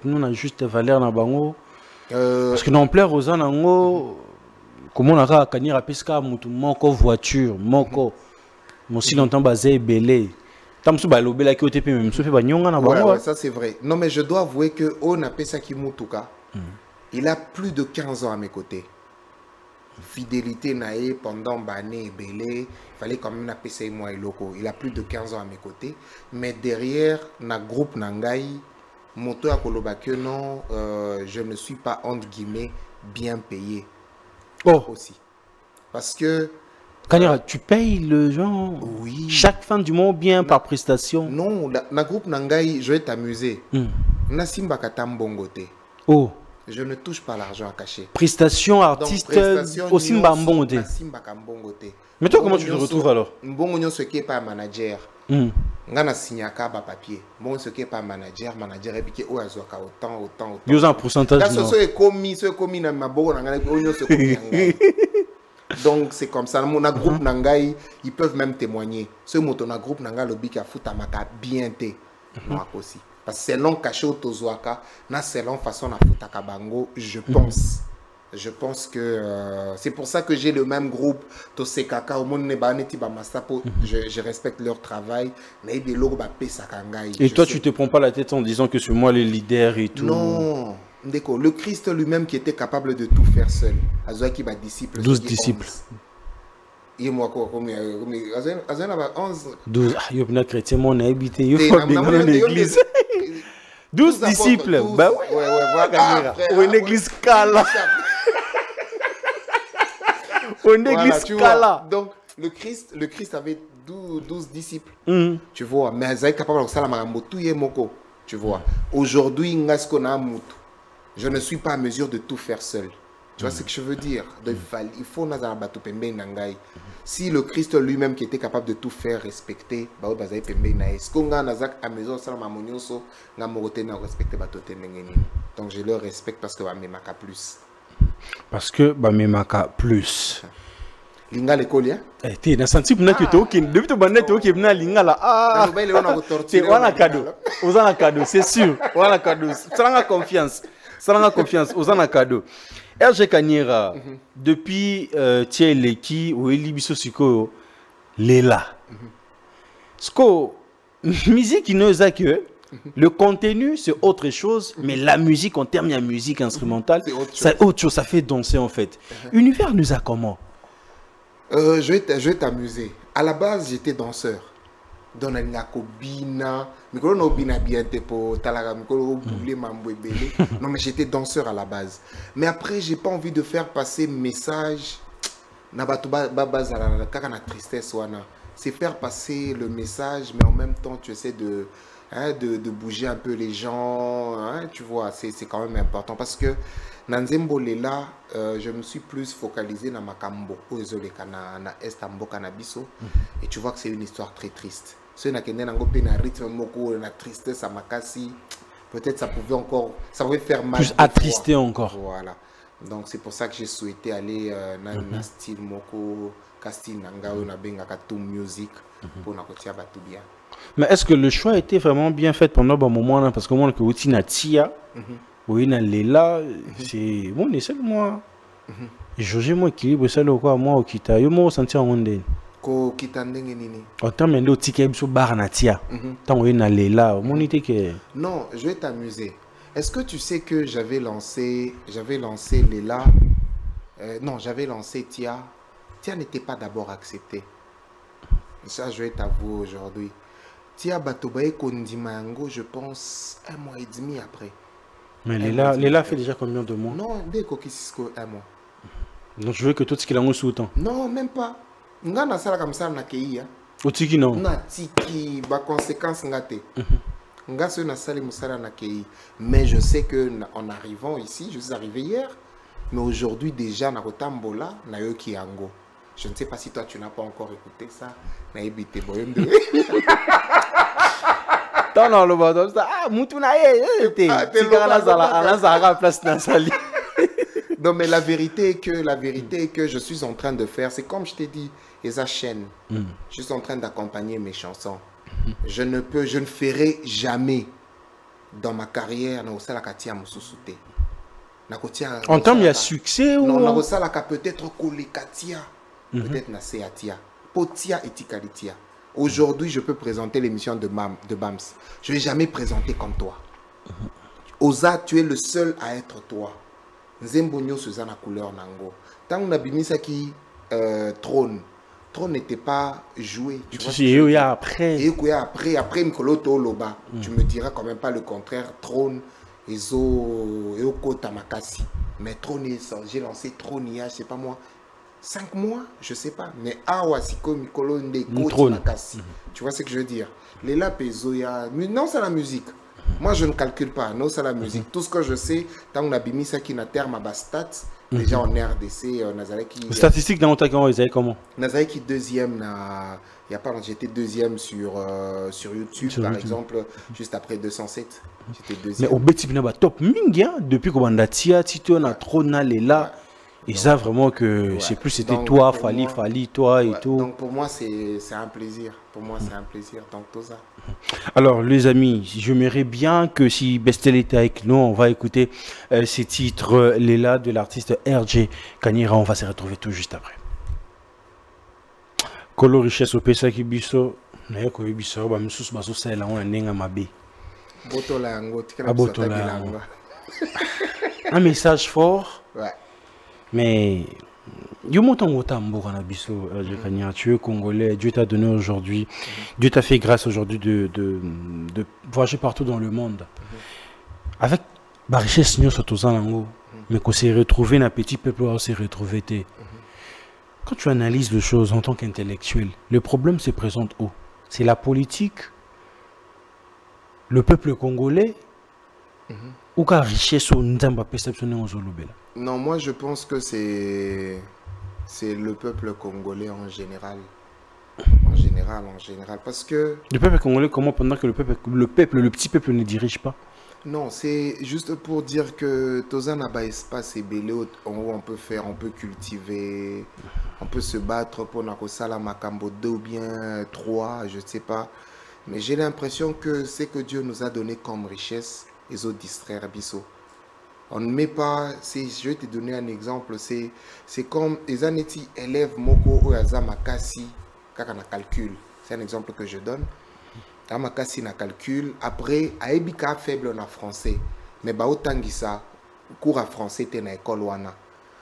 nous la juste valeur na bango? Parce que non plaire aux anango comment on a Kanyera pesca mutu moko voiture moko mo si longtemps basé belé. Ouais, ça c'est vrai. Non mais je dois avouer que on a ça qui Mutuka. Il a plus de 15 ans à mes côtés. Fidélité naé pendant Bané et Belé, il fallait quand même appeler ça moi et loco. Il a plus de 15 ans à mes côtés, mais derrière na groupe Nangai, moto à Kolobake non, je ne suis pas entre guillemets bien payé. Aussi. Parce que Kanyera, tu payes le gens chaque fin du mois bien par prestation? Non, na groupe Nangai, je vais t'amuser. Na simba katambongote. Je ne touche pas l'argent à cacher. Prestation artiste au simba mbongote. Mais toi comment tu te retrouves alors? Mbongonyo ce qui est pas manager. Ngana signaka ba papier. Mbongonyo ce qui est pas manager et puis o azoka autant. Yo un pourcentage non. Là ce commis na maboko ngana onyo ce commis Nangai. Donc c'est comme ça. Mon groupe Nangai, ils peuvent même témoigner. Ce mot na groupe Nangai le bika futamaka bien té. Moi aussi. Parce que selon caché au Tozoaka, na selon façon na futaka bango, je pense. Je pense que c'est pour ça que j'ai le même groupe Tosekaka au monde nebaneti ba masapo. Je respecte leur travail. Mais des logo ba pesakangai. Et toi tu te prends pas la tête en disant que c'est moi le leader et tout? Non. Le Christ lui-même qui était capable de tout faire seul. Azoaki ba disciples. 12 disciples. Et moi quoi comme 11. 12 yo bien chrétien mon habité yo faut bien l'église. 12 disciples. Bah ouais voilà. Ou une église Kala. Une église Kala. Donc le Christ avait 12 disciples. Tu vois, mais Azaï capable de faire marambo tout yemoko. Tu vois. Aujourd'hui ngaskona mutu. Je ne suis pas à mesure de tout faire seul. Tu vois ce que je veux dire? Il faut nazala batu pembe nangai. Si le Christ lui-même qui était capable de tout faire respecter, bah bazai pembe na est-ce qu'on a nazak à mesure ça ma monyoso nga morote na respecter batu tengeni. Donc je le respecte parce que ba memaka plus. Parce que ba memaka plus. Linga l'école hein? Tu as senti que tu es depuis ton bannet tu es venu à linga là. Ah. C'est on a cadeau. On a cadeau, c'est sûr. On a cadeau. Ça a confiance. Ça a confiance. On a cadeau. RG Kanyera, depuis Tieleki ou Elibiso Siko, Lela. Ce que musique, il nous a que le contenu, c'est autre chose, mais la musique, en termes de musique instrumentale, c'est autre chose, ça fait danser en fait. Univers nous a comment? Je vais t'amuser. À la base, j'étais danseur. Dans la Nakobina, non mais j'étais danseur à la base. Mais après, j'ai pas envie de faire passer message. C'est faire passer le message, mais en même temps, tu essaies de bouger un peu les gens. Hein, tu vois, c'est quand même important parce que Nanzembo Lela, je me suis plus focalisé dans Makambo, na Estambo Canabiso, et tu vois que c'est une histoire très triste. Si on a un rythme na tristesse à Makasi, peut-être ça pouvait encore, ça pouvait faire mal. Plus attristé encore. Voilà. Donc c'est pour ça que j'ai souhaité aller dans style moko, casting nangao na benga katum music pour na kotia batu bien. Mais est-ce que le choix était vraiment bien fait pendant un moment là, parce que moi que outi na tia, oui na lela, c'est bon c'est moi. Je moi équilibre ça le quoi moi au kita, yo mo sentir en onde. Ko kita ndenge nini? En termes de ticket sur bar na tia. Tant oui na lela, mon idée que non, je vais t'amuser. Est-ce que tu sais que j'avais lancé Lela, non, j'avais lancé Tia. Tia n'était pas d'abord accepté. Ça, je vais t'avouer aujourd'hui. Tia Batobaye Kondimango, je pense, 1 mois et demi après. Mais Lela fait déjà combien de mois? Non, dès Kokisisko, 1 mois. Donc je veux que tout ce qu'il a sous autant. Non, même pas. Ngana sala comme ça na kei. Au tiki non. Na tiki, ba conséquence ngate. Mais je sais que en arrivant ici, je suis arrivé hier, mais aujourd'hui déjà, na Rotambola, na yoki ango. Je ne sais pas si toi tu n'as pas encore écouté ça. Na ebite boyem de. Non le bordel ça. Ah, mutuna eh. Ti kana sala place na sali. Non, mais la vérité est que je suis en train de faire, c'est comme je t'ai dit, Esa chaîne. Je suis en train d'accompagner mes chansons. Je ne ferai jamais dans ma carrière en termes de succès ou non, peut-être Kolekatia, peut-être na Seatia, Potia et Tikalitia. Aujourd'hui, je peux présenter l'émission de Bams. Je ne vais jamais présenter comme toi. Oza, tu es le seul à être toi. Nzembonyo Suzana couleur nango. Tant on a bimisa qui trône n'était pas joué. Tu vois, après Mikoloto Loba. Tu me diras quand même pas le contraire. Trône, Eoko Tamakasi. Mais Trône, j'ai lancé Trône il y a, je sais pas moi, 5 mois, je sais pas. Mais Awasiko Mikolo Ndeko Tamakasi. Tu vois ce que je veux dire? Les Lapezoya. Non, c'est la musique. Moi, je ne calcule pas. Non, c'est la musique. Tout ce que je sais, tant on a bimisa qui n'a terme à Bastat. Déjà en RDC, Nazareki. Statistiques dans le temps, ils avaient comment? Nazareki deuxième, il y a pas longtemps, j'étais deuxième sur YouTube, par exemple, juste après 207. J'étais deuxième. Mais au Béti, il y a top mingia depuis qu'on a Tia, Tito, na Trona, Lela. Et ça, vraiment, que je sais plus, c'était toi, Fali, toi et tout. Donc pour moi, c'est un plaisir. Pour moi, c'est un plaisir. Donc tout ça. Alors, les amis, j'aimerais bien que si Bestel était avec nous, on va écouter ces titres Lela de l'artiste RJ Kanyira. On va se retrouver tout juste après. Kolo richesse au pesa ki biso, na yako biso ba msusu baso sala on nenga mabe. Botola yango, tikala botola. Un message fort. Ouais. Mais tu es congolais, Dieu t'a donné aujourd'hui, Dieu t'a fait grâce aujourd'hui de voyager partout dans le monde. Avec la richesse, mais qu'on s'est retrouvé, un petit peuple, on s'est retrouvé. Quand tu analyses les choses en tant qu'intellectuel, le problème se présente où? C'est la politique, le peuple congolais, ou la richesse ou n'zamba perceptionné aux Zolubela? Non, moi je pense que c'est le peuple congolais en général. En général. Parce que... Le peuple congolais, comment pendant que le petit peuple ne dirige pas? Non, c'est juste pour dire que Tozan a espace et belé où on peut faire, on peut cultiver, on peut se battre pour Nakosala Makambo 2 ou bien 3, je ne sais pas. Mais j'ai l'impression que c'est que Dieu nous a donné comme richesse, les autres distraire Bisso. On ne met pas, je vais te donner un exemple, c'est comme les aneti élèves moko ou azamakasi kakana calcul. C'est un exemple que je donne. Amakasi na calcul, après aebika faible en français. Mais ba otangisa cours à français te na école wana.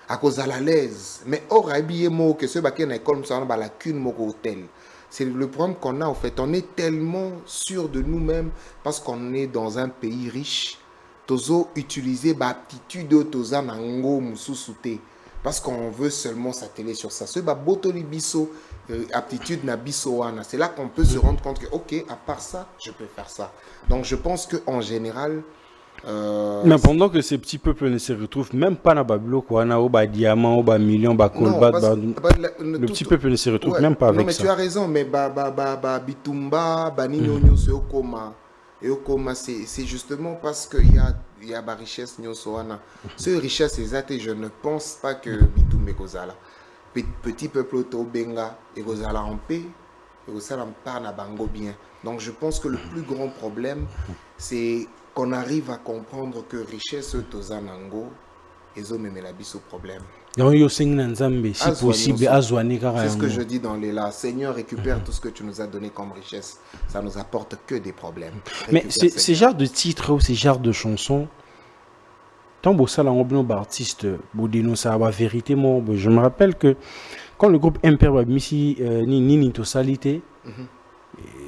À cause à la l'aise, mais or aebiye mo que ce baké na école ça ba lacune moko hôtel. C'est le problème qu'on a en fait, on est tellement sûr de nous-mêmes parce qu'on est dans un pays riche. Tozo utiliser l'aptitude toza nango mususute parce qu'on veut seulement s'atteler sur ça. Ce botoli biso aptitude na biso wana. C'est là qu'on peut se rendre compte que ok, à part ça, je peux faire ça. Donc je pense que en général. Mais pendant que ces petits peuples ne se retrouvent même pas dans Babylone, quoi, na oba diamant, oba million, ba colbat, le petit peuple ne se retrouve même pas avec ça. Non mais tu as raison, mais bitumba, banino nyoso koma. Et c'est justement parce qu'il y a ma richesse nyonsoana. Ce richesse exacte, je ne pense pas que Bitumbe Kozala. Petit peuple to benga et Kozala en paix et Kozala parle bango bien. Donc je pense que le plus grand problème, c'est qu'on arrive à comprendre que richesse tozanango et zo memela biso problème. Si possible, c'est ce que je dis dans les là. Seigneur, récupère tout ce que tu nous as donné comme richesse. Ça nous apporte que des problèmes. Mais ces genres de titres ou ces genres de chansons, tant que ça, artiste, vérité, je me rappelle que quand le groupe Imper Missi Nini Tosalité,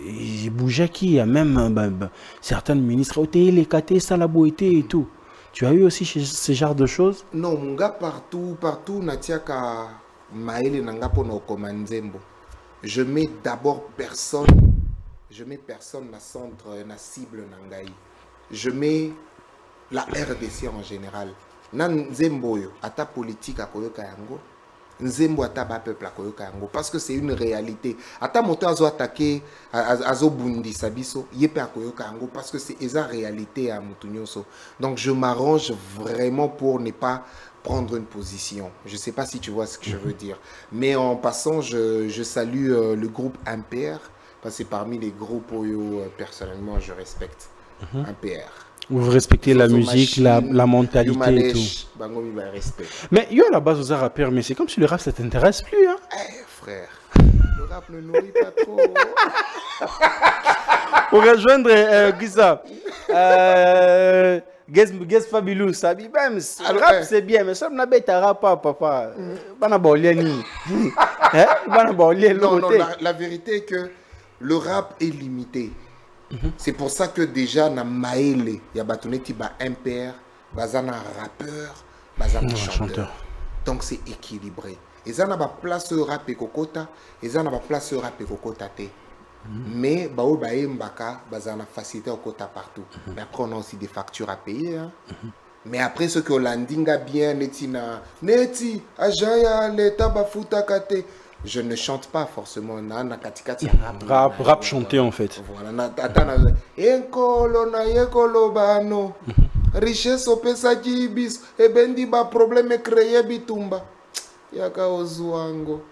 il bougeait qui, il y a même certains ministres, les KT, Salaboité et tout. Tu as eu aussi ce genre de choses? Non, mon gars, partout, Natiaka Maële Nangapono Komanzembo. Je mets d'abord personne, na centre, na cible Nangaï. Je mets la RDC en général. Nan Zemboyo, ata politique à Koyoka Yango, nzembo ataba peuple akoyoka yango parce que c'est une réalité. Ata moto azo attaquer azo bundi sabiso yepe akoyoka yango parce que c'est eza réalité à mutu nyonso. Donc je m'arrange vraiment pour ne pas prendre une position. Je sais pas si tu vois ce que je veux dire. Mais en passant, je salue le groupe MPR parce que c'est parmi les groupes où personnellement je respecte. MPR. Vous respectez la musique, la mentalité et tout. Mais yo à la base, vous avez rappeur, mais c'est comme si le rap ça t'intéresse plus. Hein? Eh frère, le rap ne nourrit pas trop. Pour rejoindre qui ça Guess Fabulous, ça dit même. Le rap c'est bien, mais ça n'a pas rap papa. Non, la vérité est que le rap est limité. C'est pour ça que déjà na maele ya batoneti ba MPR, bazana rappeur, bazana chanteur. Donc c'est équilibré. Et ça n'a pas place rap et kokota, et ça n'a pas place rap et kokota te. Mais bao bae mbaka bazana facilité au quota partout. Mais après on a aussi des factures à payer hein. Mais après ce que landinga bien netina neti ajaya l'état bafuta kate. Je ne chante pas forcément. Rap chanté en fait. Voilà. Richesse opesa jibis et bendi ba problème créé bitumba. Yaka ozuango.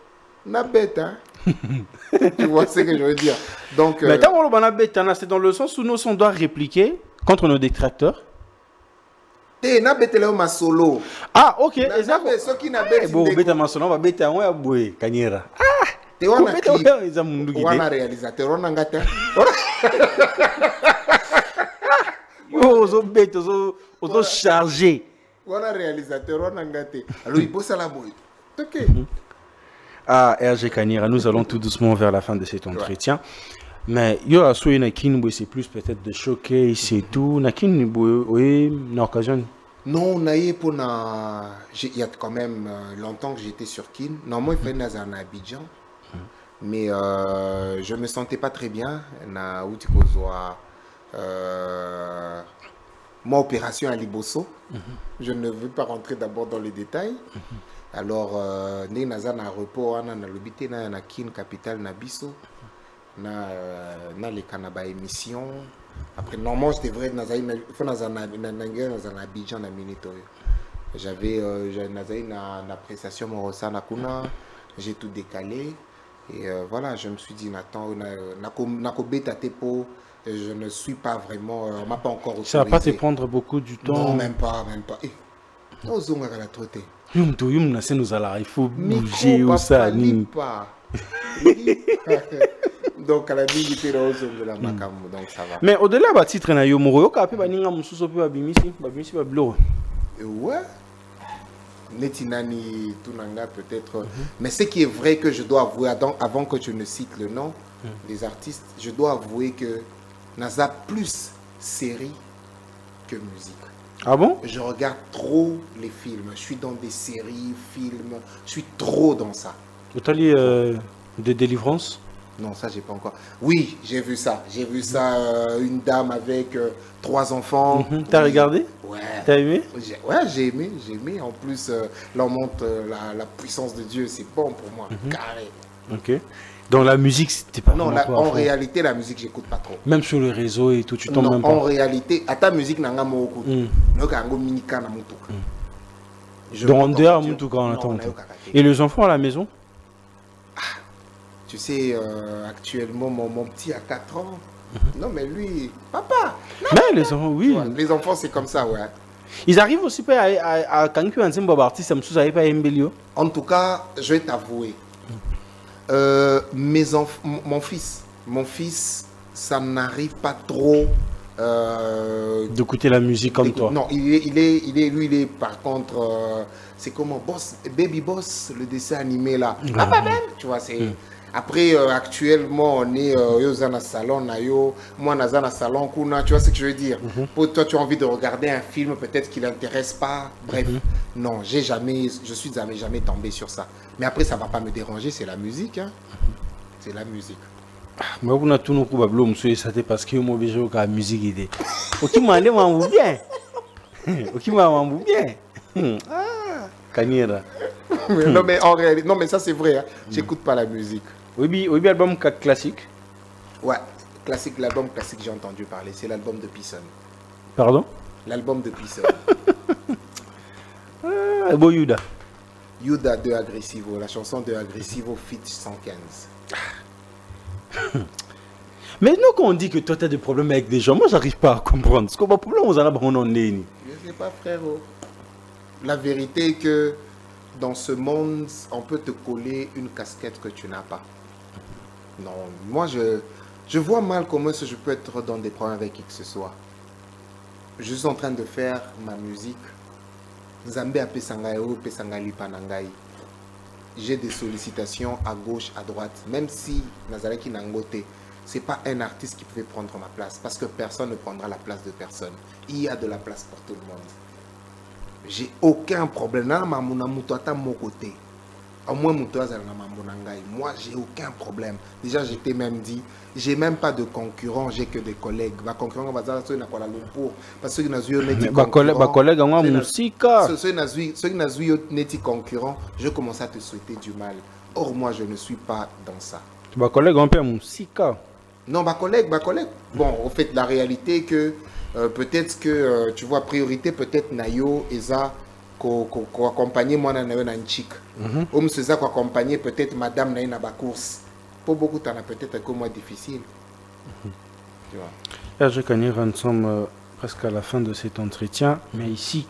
Na beta. Tu vois ce que je veux dire. Donc mais c'est dans le sens où nos sons doivent répliquer contre nos détracteurs. Na betele ma solo. Ah OK, exactement. Ce qui n'a pas bon beta ma solo va beta on ya boy kanyera. Ah, te wana clip. Wana réalisateur on ngata. Ozo beta ozo charger. Wana réalisateur on ngata. Alors il bosse à la boy. OK. Ah, RG Kanyera, nous allons tout doucement vers la fin de cet entretien. Mais yo a souhaité na kinbo c'est plus peut-être de choquer c'est tout na kinbo oui na occasion. Non, on a eu pour na il y a quand même longtemps que j'étais sur Kin. Normalement il fallait na Abidjan. Mais je me sentais pas très bien na outi kozwa mon opération à Liboso. Je ne veux pas rentrer d'abord dans les détails. Alors né na za na repos na lobité na Kin capitale na biso. Na les canaba émission après normalement c'était vrai dans Abidjan na minute j'avais une appréciation morosa na kuna j'ai tout décalé et voilà je me suis dit Nathan nako beta tepo je ne suis pas vraiment on m'a pas encore autorisé. Ça va pas te prendre beaucoup du temps. Non même pas ozonga la trotte yum na nous ala il faut bouger ou ça ni pas. Donc à la dignité de la Makamou, donc ça va. Mais au-delà de titre na yo moro ka pe baninga mususu pe babimisi ba bloro. Ouais. Netinani tunanga peut-être mais ce qui est vrai que je dois avouer avant que tu ne cites le nom des artistes, je dois avouer que naza plus série que musique. Ah bon? Je regarde trop les films, je suis dans des séries, films, je suis trop dans ça. Tu as lu de Délivrance? Non, ça, j'ai pas encore. Oui, j'ai vu ça. J'ai vu ça, une dame avec 3 enfants. T'as regardé? Ouais. T'as aimé? Ouais, j'ai aimé. En plus, là, on montre la puissance de Dieu. C'est bon pour moi. Carré. Ok. Dans la musique, c'était pas non, en réalité, la musique, j'écoute pas trop. Même sur le réseau et tout, tu tombes même pas. En réalité, à ta musique, n'a pas beaucoup. Et les enfants à la maison? Tu sais, actuellement, mon petit a 4 ans. Non, mais lui, papa. Non. Mais les enfants, oui. Ouais, les enfants, c'est comme ça, ouais. Ils arrivent aussi à quand tu es un artiste, en tout cas, je vais t'avouer. Mon fils, ça n'arrive pas trop d'écouter la musique comme toi. Non, lui, il est par contre, c'est comment Baby Boss, le dessin animé là. Papa Ben, tu vois, c'est. Après, actuellement, on est dans un salon, moi, dans un salon, tu vois ce que je veux dire. Pour toi, tu as envie de regarder un film, peut-être qu'il n'intéresse pas. Bref, non, je suis jamais tombé sur ça. Mais après, ça ne va pas me déranger, c'est la musique. Hein. C'est la musique. Mais on a tout nos coups de ça parce que moi, je joue la musique. Ok, moi, je m'en bien. Ok, moi, je m'en bien. Ah, Kanyera. Non, mais en réalité, non, mais ça c'est vrai. Hein. J'écoute pas la musique. Oui, album classique. Ouais, classique, l'album classique, j'ai entendu parler. C'est l'album de Pisson. Pardon? L'album de Pisson. Bon, Yuda. Yuda de Agressivo, la chanson de Agressivo Fit 115. Mais nous, quand on dit que toi, tu as des problèmes avec des gens, moi, j'arrive pas à comprendre. Ce qu'on va problème, on a on est. Je sais pas, frérot. La vérité est que dans ce monde, on peut te coller une casquette que tu n'as pas. Non, moi, je vois mal comment je peux être dans des problèmes avec qui que ce soit. Je suis en train de faire ma musique. Zambé a Pesangayo, Pesangali Panangai. J'ai des sollicitations à gauche, à droite. Même si Nazareki Nangote, ce n'est pas un artiste qui pouvait prendre ma place. Parce que personne ne prendra la place de personne. Il y a de la place pour tout le monde. J'ai aucun problème. Mon côté. Au moins, moi, j'ai aucun problème. Déjà, j'étais même dit, j'ai même pas de concurrents, j'ai que des collègues. Ma concurrent, ceux qui Kuala Lumpur, parce que ceux qui ont collègues en musique. Ceux qui concurrents, je commence à te souhaiter du mal. Or, moi, je ne suis pas dans ça. Ma collègue en musique. Non, ma collègue. Bon, au fait, la réalité est que peut-être que, tu vois, priorité, peut-être Nayo, Eza, qu'on accompagne moi dans une chic. Homme se ça accompagner peut-être madame dans une course. Pour beaucoup t'en as peut-être un moins difficile. Tu vois. Je connais, nous sommes presque à la fin de cet entretien, mais ici,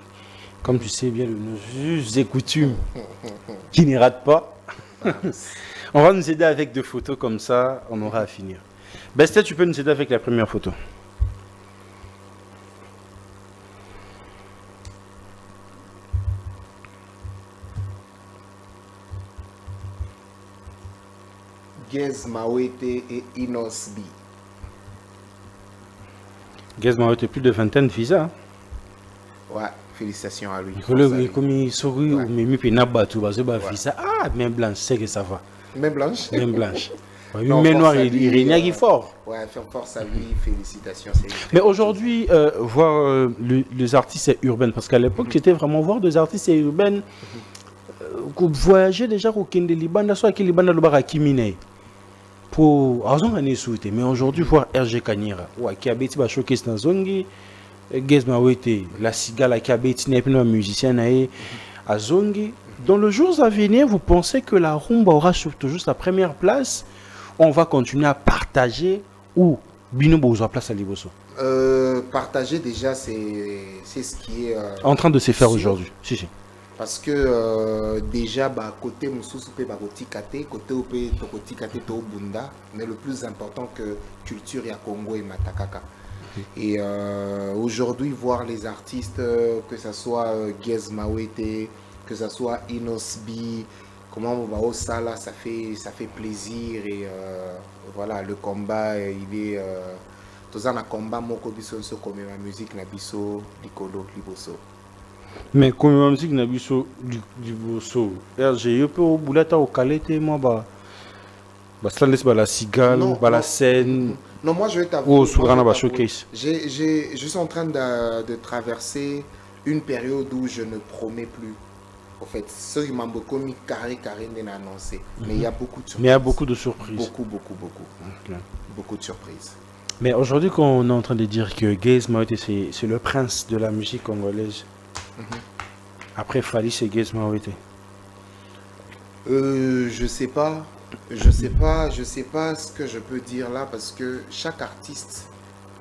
comme tu sais bien, nos juges et coutumes qui n'y ratent pas, on va nous aider avec deux photos comme ça, on aura à finir. Bestia, tu peux nous aider avec la première photo. Gez Mawete et Inosbi. Gez Mawete, plus de 20 de visa. Ouais, félicitations à lui. Comme il sourit, mais il peut pas tout visa. Ah, même blanche, c'est que ça va. Même blanche. Même blanche. Même noir, il régnait fort. Ouais, faire force à lui, félicitations. Mais aujourd'hui, voir les artistes urbains, parce qu'à l'époque, c'était vraiment voir des artistes urbains voyager déjà au Kende Liban, soit qu'il Liban le Barakimine. Pour raison on est souhaité, mais aujourd'hui voir RG Kanyira, qui a bêti ba showcase dans Zongi, Gez Mawete, la cigale qui a bêti n'est plus un musicien à Zongi. Dans les jours à venir, vous pensez que la rumba aura toujours la première place? On va continuer à partager ou Bino Bozo place à Liboso? Partager déjà, c'est ce qui est en train de se faire aujourd'hui. Si. Parce que déjà, côté Moussous, côté Bunda, mais le plus important que culture, il y a Congo et Matakaka. Et aujourd'hui, voir les artistes, que ce soit Gez Mawete, que ce soit Inosbi, comment on va au Sala, ça fait plaisir. Et voilà, le combat, il est. Tous un combat, moko biso comme la musique, nabiso, likolo, liboso. Mais comme la musique, nabiso, liboso. RG, je peux au boulata au calete, moi, ça laisse la cigale, la scène. Non, moi je vais t'avouer. Je suis en train de traverser une période où je ne promets plus. En fait, ce qui m'a beaucoup mis carré n'est annoncé. Mais il y a beaucoup de surprises. Mais il y a beaucoup de surprises. Beaucoup. Okay. Beaucoup de surprises. Mais aujourd'hui, quand on est en train de dire que Gez Mawete, c'est le prince de la musique congolaise, après Fally, c'est Gez Mawete. Je sais pas ce que je peux dire là, parce que chaque artiste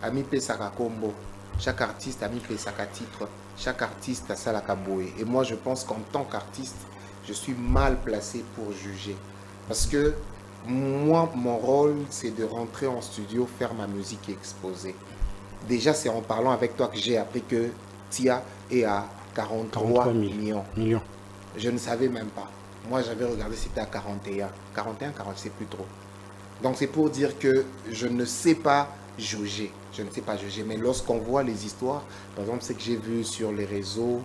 a mis Pesaka Combo, chaque artiste a mis Pesaka titre, chaque artiste a Salaka Boé. Et moi, je pense qu'en tant qu'artiste, je suis mal placé pour juger. Parce que moi, mon rôle, c'est de rentrer en studio, faire ma musique et exposer. Déjà, c'est en parlant avec toi que j'ai appris que Tia est à 43 millions. Je ne savais même pas. Moi, j'avais regardé, c'était à 41. 41, 40, c'est plus trop. Donc, c'est pour dire que je ne sais pas juger. Je ne sais pas juger. Mais lorsqu'on voit les histoires, par exemple, ce que j'ai vu sur les réseaux,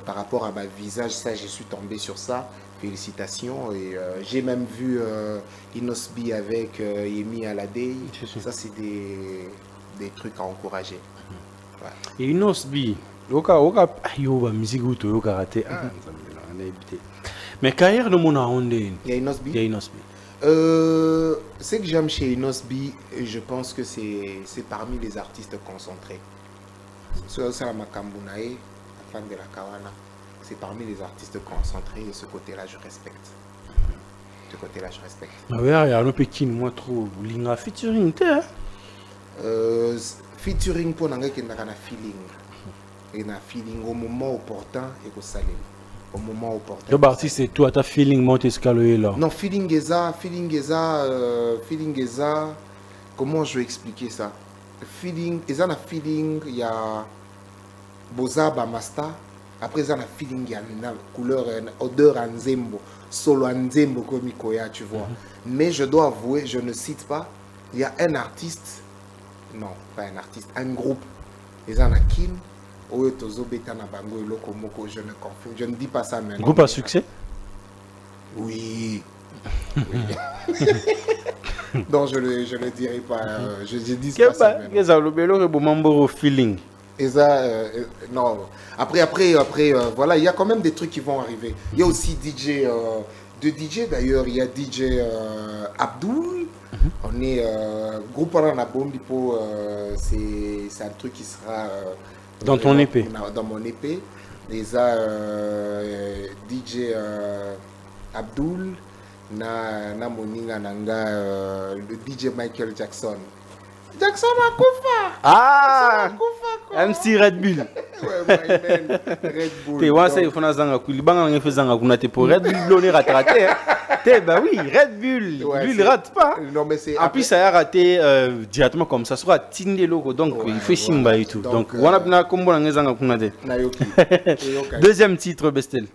par rapport à ma visage, ça, je suis tombé sur ça. Félicitations. Et j'ai même vu Inosbi avec Yemi Alade. Ça, c'est des trucs à encourager. Ouais. Et Inosbi, musique Mais carrière de mon arrondé. Il y a Inosbi. Il y a Inosbi. Ce que j'aime chez Inosbi, je pense que c'est parmi les artistes concentrés. C'est la Makambunae, la fan de la Kawana. C'est parmi les artistes concentrés et ce côté-là, je respecte. Ce côté-là, je respecte. Ah ouais, il y a un petit moi trop. Linga featuring, hein? Featuring pour n'anga qui n'a qu'un feeling. Et un feeling au moment opportun et au salé. Au moment opportun. Le artiste, c'est toi, ta feeling monte escaloyer là. Non, feeling est ça. Comment je vais expliquer ça? Feeling, il y a un feeling, il y a Boza Bamasta. Après, il y a un feeling, il y a une couleur, une odeur en zembo. Solo en zembo comme Ikoya, tu vois. Mais je dois avouer, je ne cite pas. Il y a un artiste, non, pas un artiste, un groupe. Il y a un Kim. Je ne confirme, je ne dis pas ça maintenant. Groupe à succès? Oui. Non, je le dirai pas. Je dis pas ça. Le feeling. Et ça, non. Après, voilà, il y a quand même des trucs qui vont arriver. Il y a aussi DJ, de DJ d'ailleurs, il y a DJ Abdul. On est groupe à la bombe, c'est un truc qui sera dans ton épée. Dans mon épée. Et ça, DJ Abdul, na moninga nanga, le DJ Michael Jackson. Jackson Akufa. Ah, MC Red Bull. Ouais, Red Bull. Tu vois, il faut que tu aies pour Red Bull, on est raté. Bah oui, Red Bull, lui il rate pas. Non, mais c'est. En plus, ça a raté directement comme ça, soit Tindé logo, donc il fait Simba et tout. Donc, on a combo dans les angles. Deuxième titre, Bestel.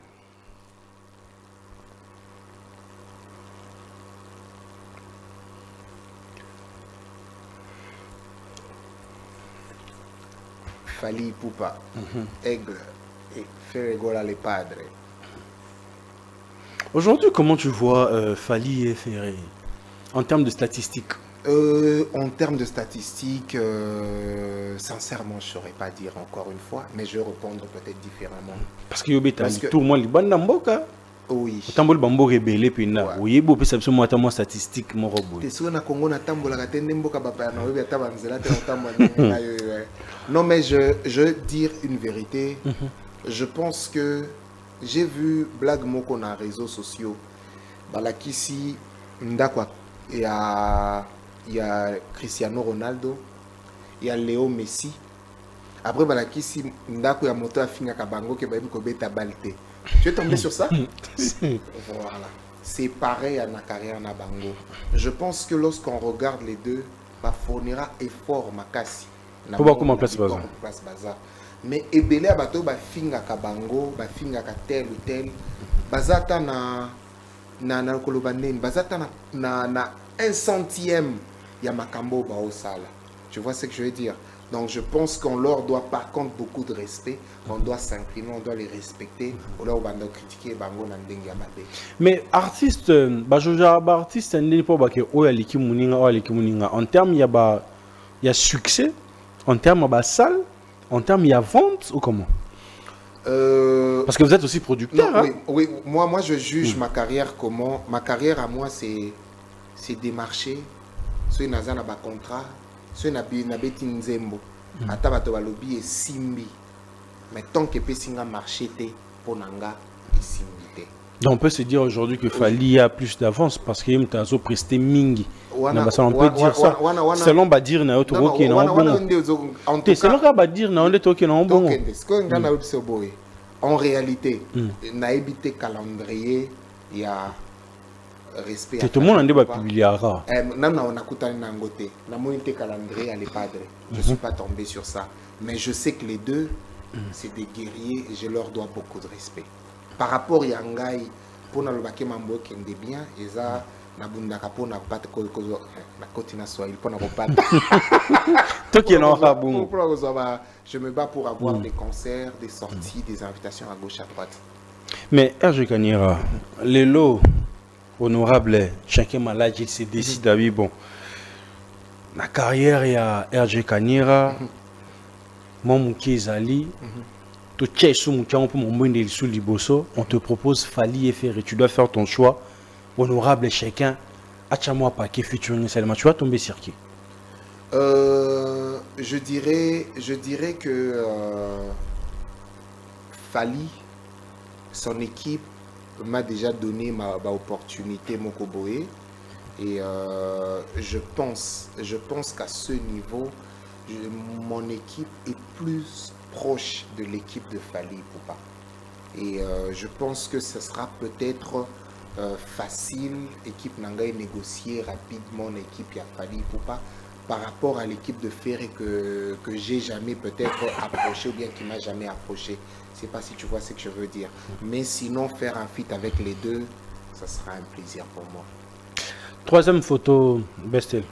Fali Poupa, Aigle et Ferregola les Padres. Aujourd'hui, comment tu vois Fali et Ferré en termes de statistiques? En termes de statistiques, sincèrement, je ne saurais pas dire encore une fois, mais je vais répondre peut-être différemment. Parce que tout le monde est bon. Oui. Tambol bambo rebelle pina. Oui, beau peut savoir moi ta statistique mon robot. Non mais je dire une vérité. Je pense que j'ai vu blague moko na réseaux sociaux. Balakisi ndakwa il y a Cristiano Ronaldo, il y a Léo Messi. Après balakisi ndako ya moto afinga kabango ke babi ko beta balte. Tu es tombé sur ça? Voilà. C'est pareil à ma carrière na bango. Je pense que lorsqu'on regarde les deux, bah fournira effort makasi. Pour comment place bazar. Mais ebele abato ba finga kabango, ba finga ka tel ou tel. Bazata na kolobanen, bazata na 1/100 ya makambo ba osala. Tu vois ce que je veux dire? Donc je pense qu'on leur doit par contre beaucoup de respect, on doit s'incliner, on doit les respecter, on doit critiquer bango na ndenge ya mabe. Mais artiste, artiste n'est pas que en termes il y a succès, en termes de salle, en termes il y a vente ou comment? Parce que vous êtes aussi producteur. Non, hein? Oui, moi je juge ma carrière comment? Ma carrière à moi c'est démarcher, ceux qui ont un contrat. Ce n'a pas été nzembo. Atabato balobi et simbi. Mais tant que pesinga marché pour nanga et simbi. Donc on peut se dire aujourd'hui que Fali a plus d'avance parce qu'il a presté mingi. On peut dire ça. Selon Badir na autre qui non bon. Selon Badir na autre qui non bon. En réalité, na évité calendrier, il y a respect. Tout le monde a publié à rare. Je ne suis pas tombé sur ça. Mais je sais que les deux, c'est des guerriers et je leur dois beaucoup de respect. Par rapport à Yangai, pour nous le mambo qui est bien, et ça, na bundaka pour na pas na kotina soil pour na pas. Toi qui es là bon. Je me bats pour avoir des concerts, des sorties, des invitations à gauche à droite. Mais RG Kanira, les lots honorable, chacun malade, il se décide à vivre. Bon, la carrière, il y a RG Kanira, mon Zali, on te propose Fally et Ferré. Tu dois faire ton choix. Honorable chacun. Achamo Paquet featuring Salma. Tu vas tomber sur qui? Je dirais que Fally, son équipe m'a déjà donné ma opportunité, mon Koboé. Et je pense qu'à ce niveau, mon équipe est plus proche de l'équipe de Fally Ipupa. Et je pense que ce sera peut-être facile, équipe Nangaï, négocier rapidement l'équipe à Fally Ipupa par rapport à l'équipe de Ferré que j'ai jamais peut-être approché ou bien qui m'a jamais approché. Je sais pas si tu vois ce que je veux dire. Mais sinon, faire un feat avec les deux, ça sera un plaisir pour moi. Troisième photo, Bestel.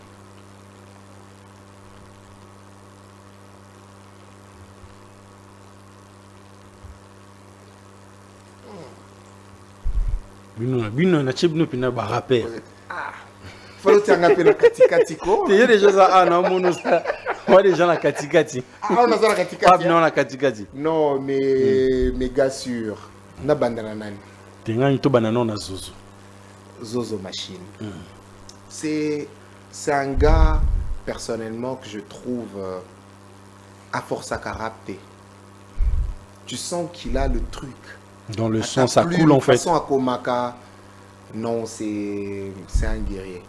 Bino na chibno pina ba rapper. Faut le tirer un katikati ko. Il y a des gens à non mono ça. Moi des gens à katikati. Ah on a ça la katikati. Non la katikati. Non mais gars sûr. Na bandana nani. Tenga to banana na Zozo. Zozo Machine. C'est un gars personnellement que je trouve à force à caractère. Tu sens qu'il a le truc. Dans le sens, ça coule en fait. De toute façon, à Komaka, non, c'est un guerrier.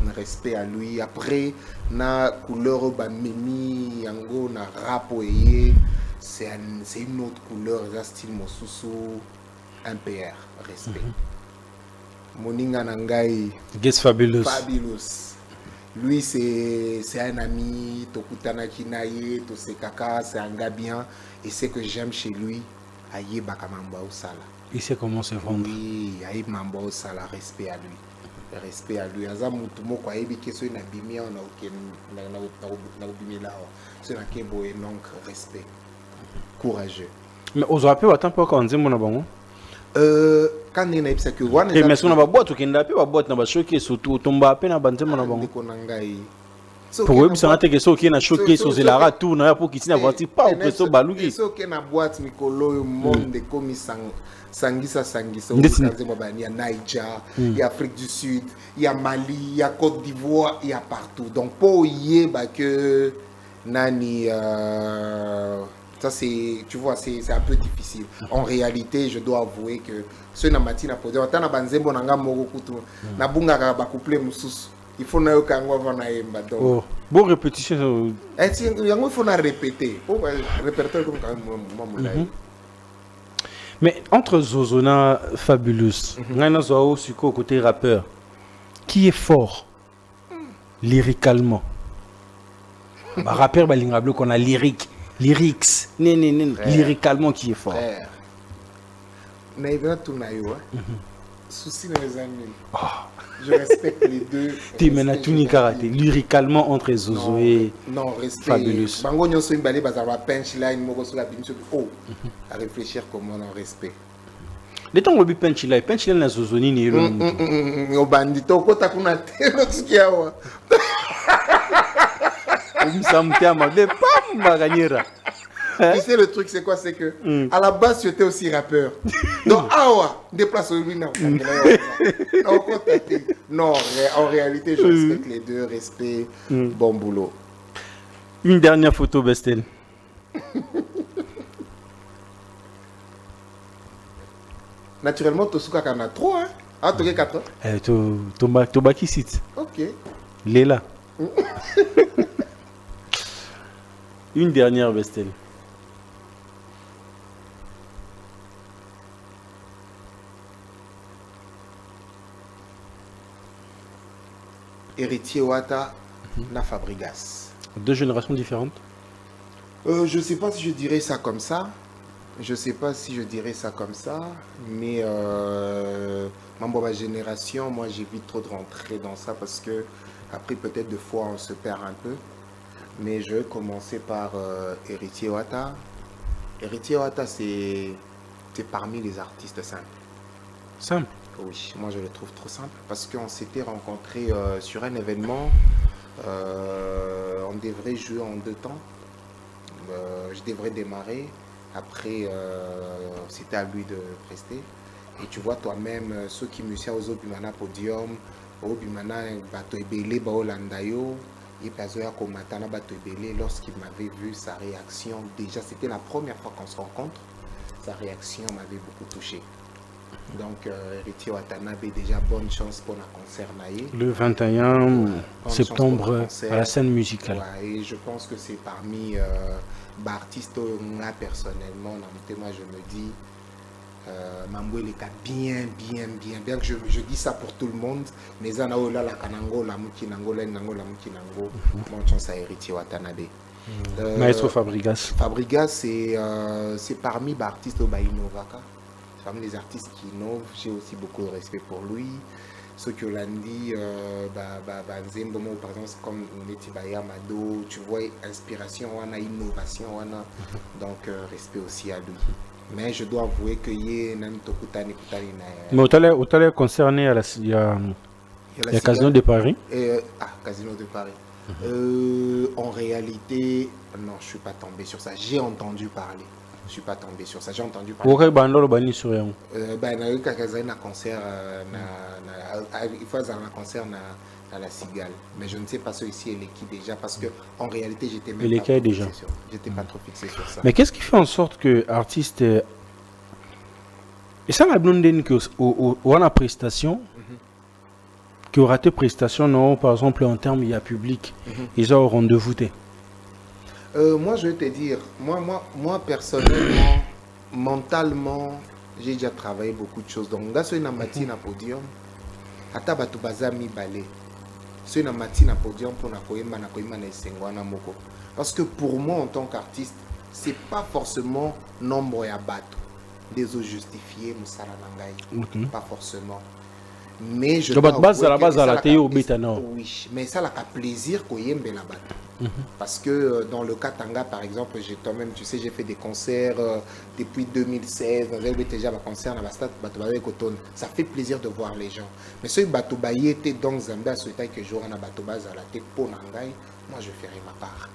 Un respect à lui. Après, na couleur bamemi, yango na rapoye, c'est une autre couleur, un style mosusu, un PR, respect. Moninga Nangai. Guess Fabulous. Fabulous. Lui, c'est un ami, Tokutana Kinaye, Tosekaka, c'est un gars bien. Et ce que j'aime chez lui, Aïe Bakamamba Osala. Il sait comment se vendre. Oui, Aïe Mamba Osala, respect à lui. Respect à lui. Aza Moutumo, quoi, Aïe Bikeso, il a bimé, on a bimé là. C'est un kebo et donc respect. Courageux. Mais aux rappels, attends pas quand on dit mon abonnement. Quand on a que one. Mais si on a pas boîte, on a pas boîte, on a choqué surtout tomber à peine à banter mon abonnement. Pour eux, ça n'a été que qui n'a choqué sur les rats tout n'a pour qu'ils n'aient pas au presso balugi. C'est ok na boîte Mikolo monde comme Sangisa. Il y a Niger, il y a Afrique du Sud, il y a Mali, il y a Côte d'Ivoire, il y a partout. Donc pour y que nani ça c'est, tu vois, c'est un peu difficile. En réalité, je dois avouer que ce na matina pour dire tana banzembo nanga moko kutu na bunga ba couple mususu. Il faut na yokango vana yemba donc. Oh, bon répétition. Il faut na répéter. Pour répéter comme quand moi. Mais entre Zozona Fabulous, ngana zo suko côté rappeur, qui est fort lyricalement? Bah rappeur balingable qu'on a lyrics, lyricalement qui est fort. Naïva Tunayo, souci dans les amis. Je respecte les deux. Tu mènes tout ni karaté. Lyricalement entre Zozo et Fabulous. Bango nyoso imbale bazaba punchline moko sur la bimso. Oh, à réfléchir comment on respect. Les temps où on punchline na Zozo ni ni lo. O bandito kota kuna telo tsikiawa. Umsamtama de pam baganyera. Tu sais le truc c'est quoi, c'est que à la base tu étais aussi rappeur. Donc déplace lui non. Non, en réalité je respecte les deux, respect, bon boulot. Une dernière photo Bestel. Naturellement Tosuka en a trop hein. Ah tu as 4 ans. Toba qui cite. OK. Léla. Une dernière Bestel. Héritier Wata, na Fabregas. Deux générations différentes? Je ne sais pas si je dirais ça comme ça. Mais ma génération, moi j'évite trop de rentrer dans ça parce que après peut-être deux fois on se perd un peu. Mais je vais commencer par Héritier Wata. Héritier Wata, c'est parmi les artistes simples. Simple? Oui, moi je le trouve trop simple parce qu'on s'était rencontrés sur un événement. On devrait jouer en 2 temps. Je devrais démarrer Après, c'était à lui de prester. Et tu vois toi-même, ceux qui musiciens aux Obimana podium, Obimana bato ebele ba Olandayo, et Pazoya Komatana bato ebele, lorsqu'il m'avait vu, sa réaction, déjà c'était la première fois qu'on se rencontre, sa réaction m'avait beaucoup touché. Donc, Héritier Watanabe, déjà bonne chance pour le concert naïe. Le 21 septembre à la scène musicale. Ouais, et je pense que c'est parmi artistes, moi personnellement, moi je me dis, Mamboué est bien que je dis ça pour tout le monde, mais en a la Kanango, la Mukinango, la Mukinango, bonne chance à Héritier Watanabe. Maestro Fabrigas. Fabrigas, c'est parmi les artistes au Baïnovaka. Parmi les artistes qui innovent, j'ai aussi beaucoup de respect pour lui. Ceux qui l'ont dit, par exemple, comme Netibaya Mado, tu vois, inspiration, on a innovation, on a, donc respect aussi à lui. Mais je dois avouer que mais au talent concerné à il y a Casino de Paris. Casino de Paris. En réalité, non, je ne suis pas tombé sur ça. J'ai entendu parler. Je ne suis pas tombé sur ça. J'ai entendu parler. Pourquoi il sur un concert, il faut un concert à la Cigale. Mais je ne sais pas celui-ci est qui déjà parce que en réalité j'étais même pas déjà. J'étais pas trop fixé sur ça. Mais qu'est-ce qui fait en sorte que artiste et ça la blonde que on a prestation qui aura tes prestations non par exemple en termes il y a public ils ont rendez-vous. Moi je vais te dire moi personnellement mentalement j'ai déjà travaillé beaucoup de choses donc là sur une matinée à podium ata batu bazami balé sur une matinée à podium pour na koyemba na esengwana moko parce que pour moi en tant qu'artiste c'est pas forcément nombre ya bato des eaux justifiés musala nangai pas forcément mais je dois base à la base à la théo bétana oui mais ça la plaisir koyembe la bato. Parce que dans le cas Tanga par exemple, j'ai quand même, tu sais, j'ai fait des concerts depuis 2016. Déjà concert dans la stade Batobaye Coton. Ça fait plaisir de voir les gens. Mais ce Batobaye était dans Zambia, ce taille que j'aurai na Batobaz à la tête pour Nangai, moi je ferai ma part.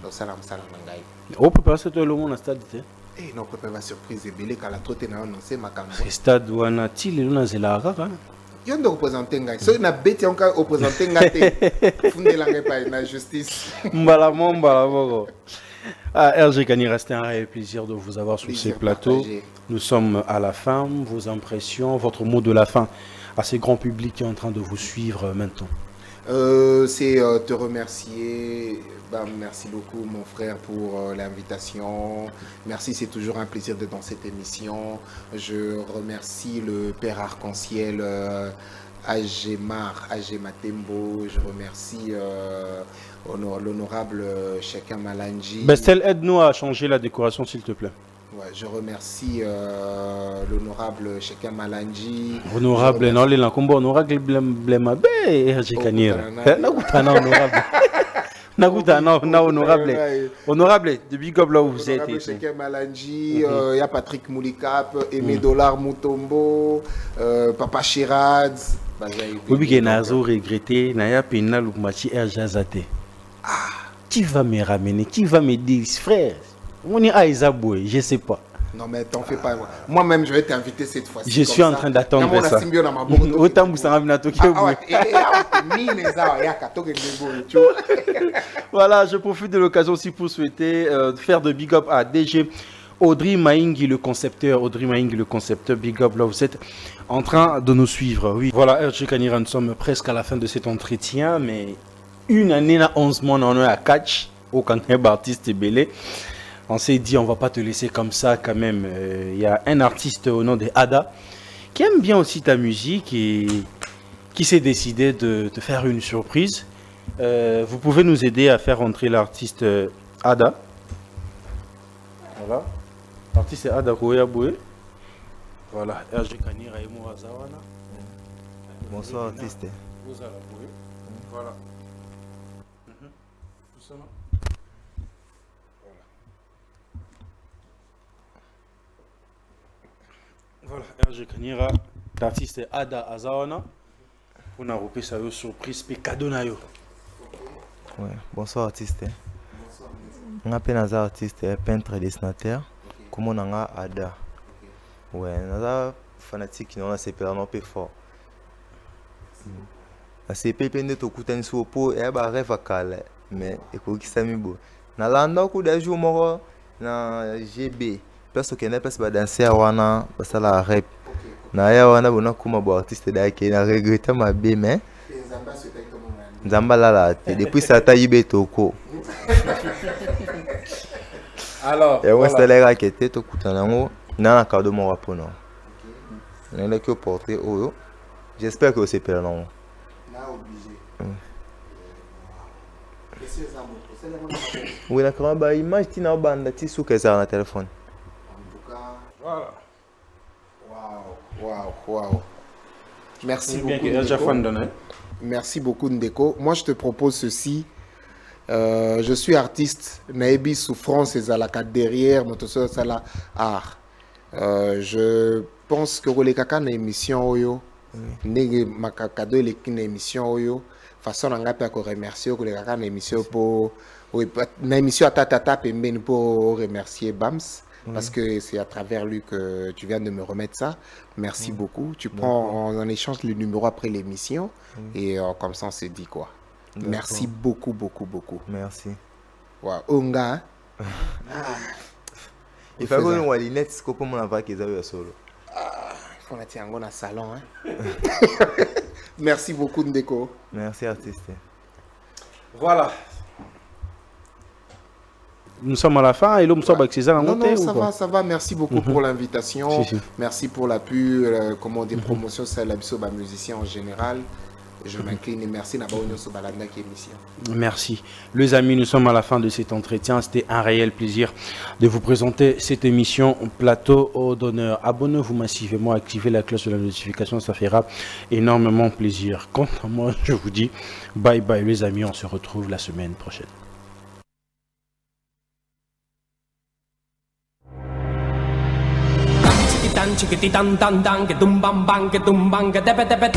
Donc ça Nangai. On peut passer tout le monde à stade. Eh non, on peut pas avoir surprise et belé quand la trotte est annoncé ma caméra. Le stade où on a-t-il une zélara? Il y a un représentant. Si on a bêté encore représentant, la justice. RG Kanira, c'était un réel plaisir de vous avoir sur ces plateaux. Nous sommes à la fin. Vos impressions, votre mot de la fin à ces grands publics qui est en train de vous suivre maintenant. C'est te remercier. Merci beaucoup mon frère pour l'invitation. Merci, c'est toujours un plaisir d'être dans cette émission. Je remercie le Père Arc-en-Ciel Agematembo. Je remercie l'honorable Cheka Malanji. Bestel, aide-nous à changer la décoration s'il te plaît. Ouais, je remercie l'honorable Cheka Malanji. Honorable, non, les combo honorable blemabe RG Kanira. Honorable. Honorable, de Big Up là où vous êtes. Cheka Malanji, il y a Patrick Moulikap, Aimé Dollar Moutombo, Papa Chirad. Oui, il y a regretté, Naya Pena Lukmachi Erjazate. Qui va me ramener? Qui va me dire, frère? On est à Isaboué, je ne sais pas. Non mais t'en fais pas. Moi-même je vais t'inviter cette fois-ci. Je suis en train d'attendre ça. Autant vous savez voilà, je profite de l'occasion aussi pour souhaiter faire de big up à DG Audrey Maingi, le concepteur. Audrey Maingi, le concepteur, big up là, vous êtes en train de nous suivre. Oui. Voilà, RG Kanira, nous sommes presque à la fin de cet entretien, mais une année, 11 mois, on est à catch au Kanté Baptiste Belé. On s'est dit, on va pas te laisser comme ça quand même. Il y a un artiste au nom de Ada qui aime bien aussi ta musique et qui s'est décidé de te faire une surprise. Vous pouvez nous aider à faire entrer l'artiste Ada. Voilà. L'artiste est Ada Koyaboué. Voilà. RG Kanira et Mourazawana. Bonsoir artiste. Voilà. Voilà, RG Kanira, l'artiste Ada Azawana. On a repris sa surprise, puis cadeau na yo. Ouais, bonsoir artiste. On appelle un artiste peintre et dessinateur. comment on a Ada. Ouais, on a fanatique qui nous a séparé un peu fort. La CP pende to kutani so po e ba rêve kala mais ekokisa mibo na landa ku da jour moko na GB parce que na passe ba danser wana basala rap na ya wana bona kuma bo artiste da ke na regrette ma be mais nzamba la depuis ça ta yibe toko alors et on s'allait que te to kutana ngo na cadeau mo wapono na le que porter oyo j'espère que c'est père non oui, la caméra, image, tu n'as pas de tissu que ça dans le téléphone. En tout cas, voilà. Waouh. Merci beaucoup. Merci beaucoup, Ndeko. Moi, je te propose ceci. Je suis artiste. Naebi souffrance et Zalaka derrière, mon tosso sala art. Je pense que les kaka na émission oyo, nege makakado les na émission oyo. Façon on a pu remercier que les gars na émission pour na émission à tata pembeni pour remercier Bams parce que c'est à travers lui que tu viens de me remettre ça. Merci beaucoup. Tu prends en échange le numéro après l'émission et comme ça on se dit quoi. Merci beaucoup. Merci. Wow. Onga. Il faut que nous les net ce qu'on a pas qu'ils avaient solo. On a tiens un salon hein. Merci beaucoup Ndeko. Merci artiste. Voilà. Nous sommes à la fin et l'homme sort avec César. Non, ça va. Merci beaucoup pour l'invitation. Merci pour l'appui, comment dire, promotion, c'est la musicien en général. Je m'incline et merci Merci. Les amis, nous sommes à la fin de cet entretien. C'était un réel plaisir de vous présenter cette émission Plateau d'honneur. Abonnez-vous massivement, activez la cloche de la notification, ça fera énormément plaisir. Quant à moi, je vous dis bye bye les amis, on se retrouve la semaine prochaine. Chiquititan, chiquititan, tan, tan, que tumban, ban, que tumban, que tepe, tepe.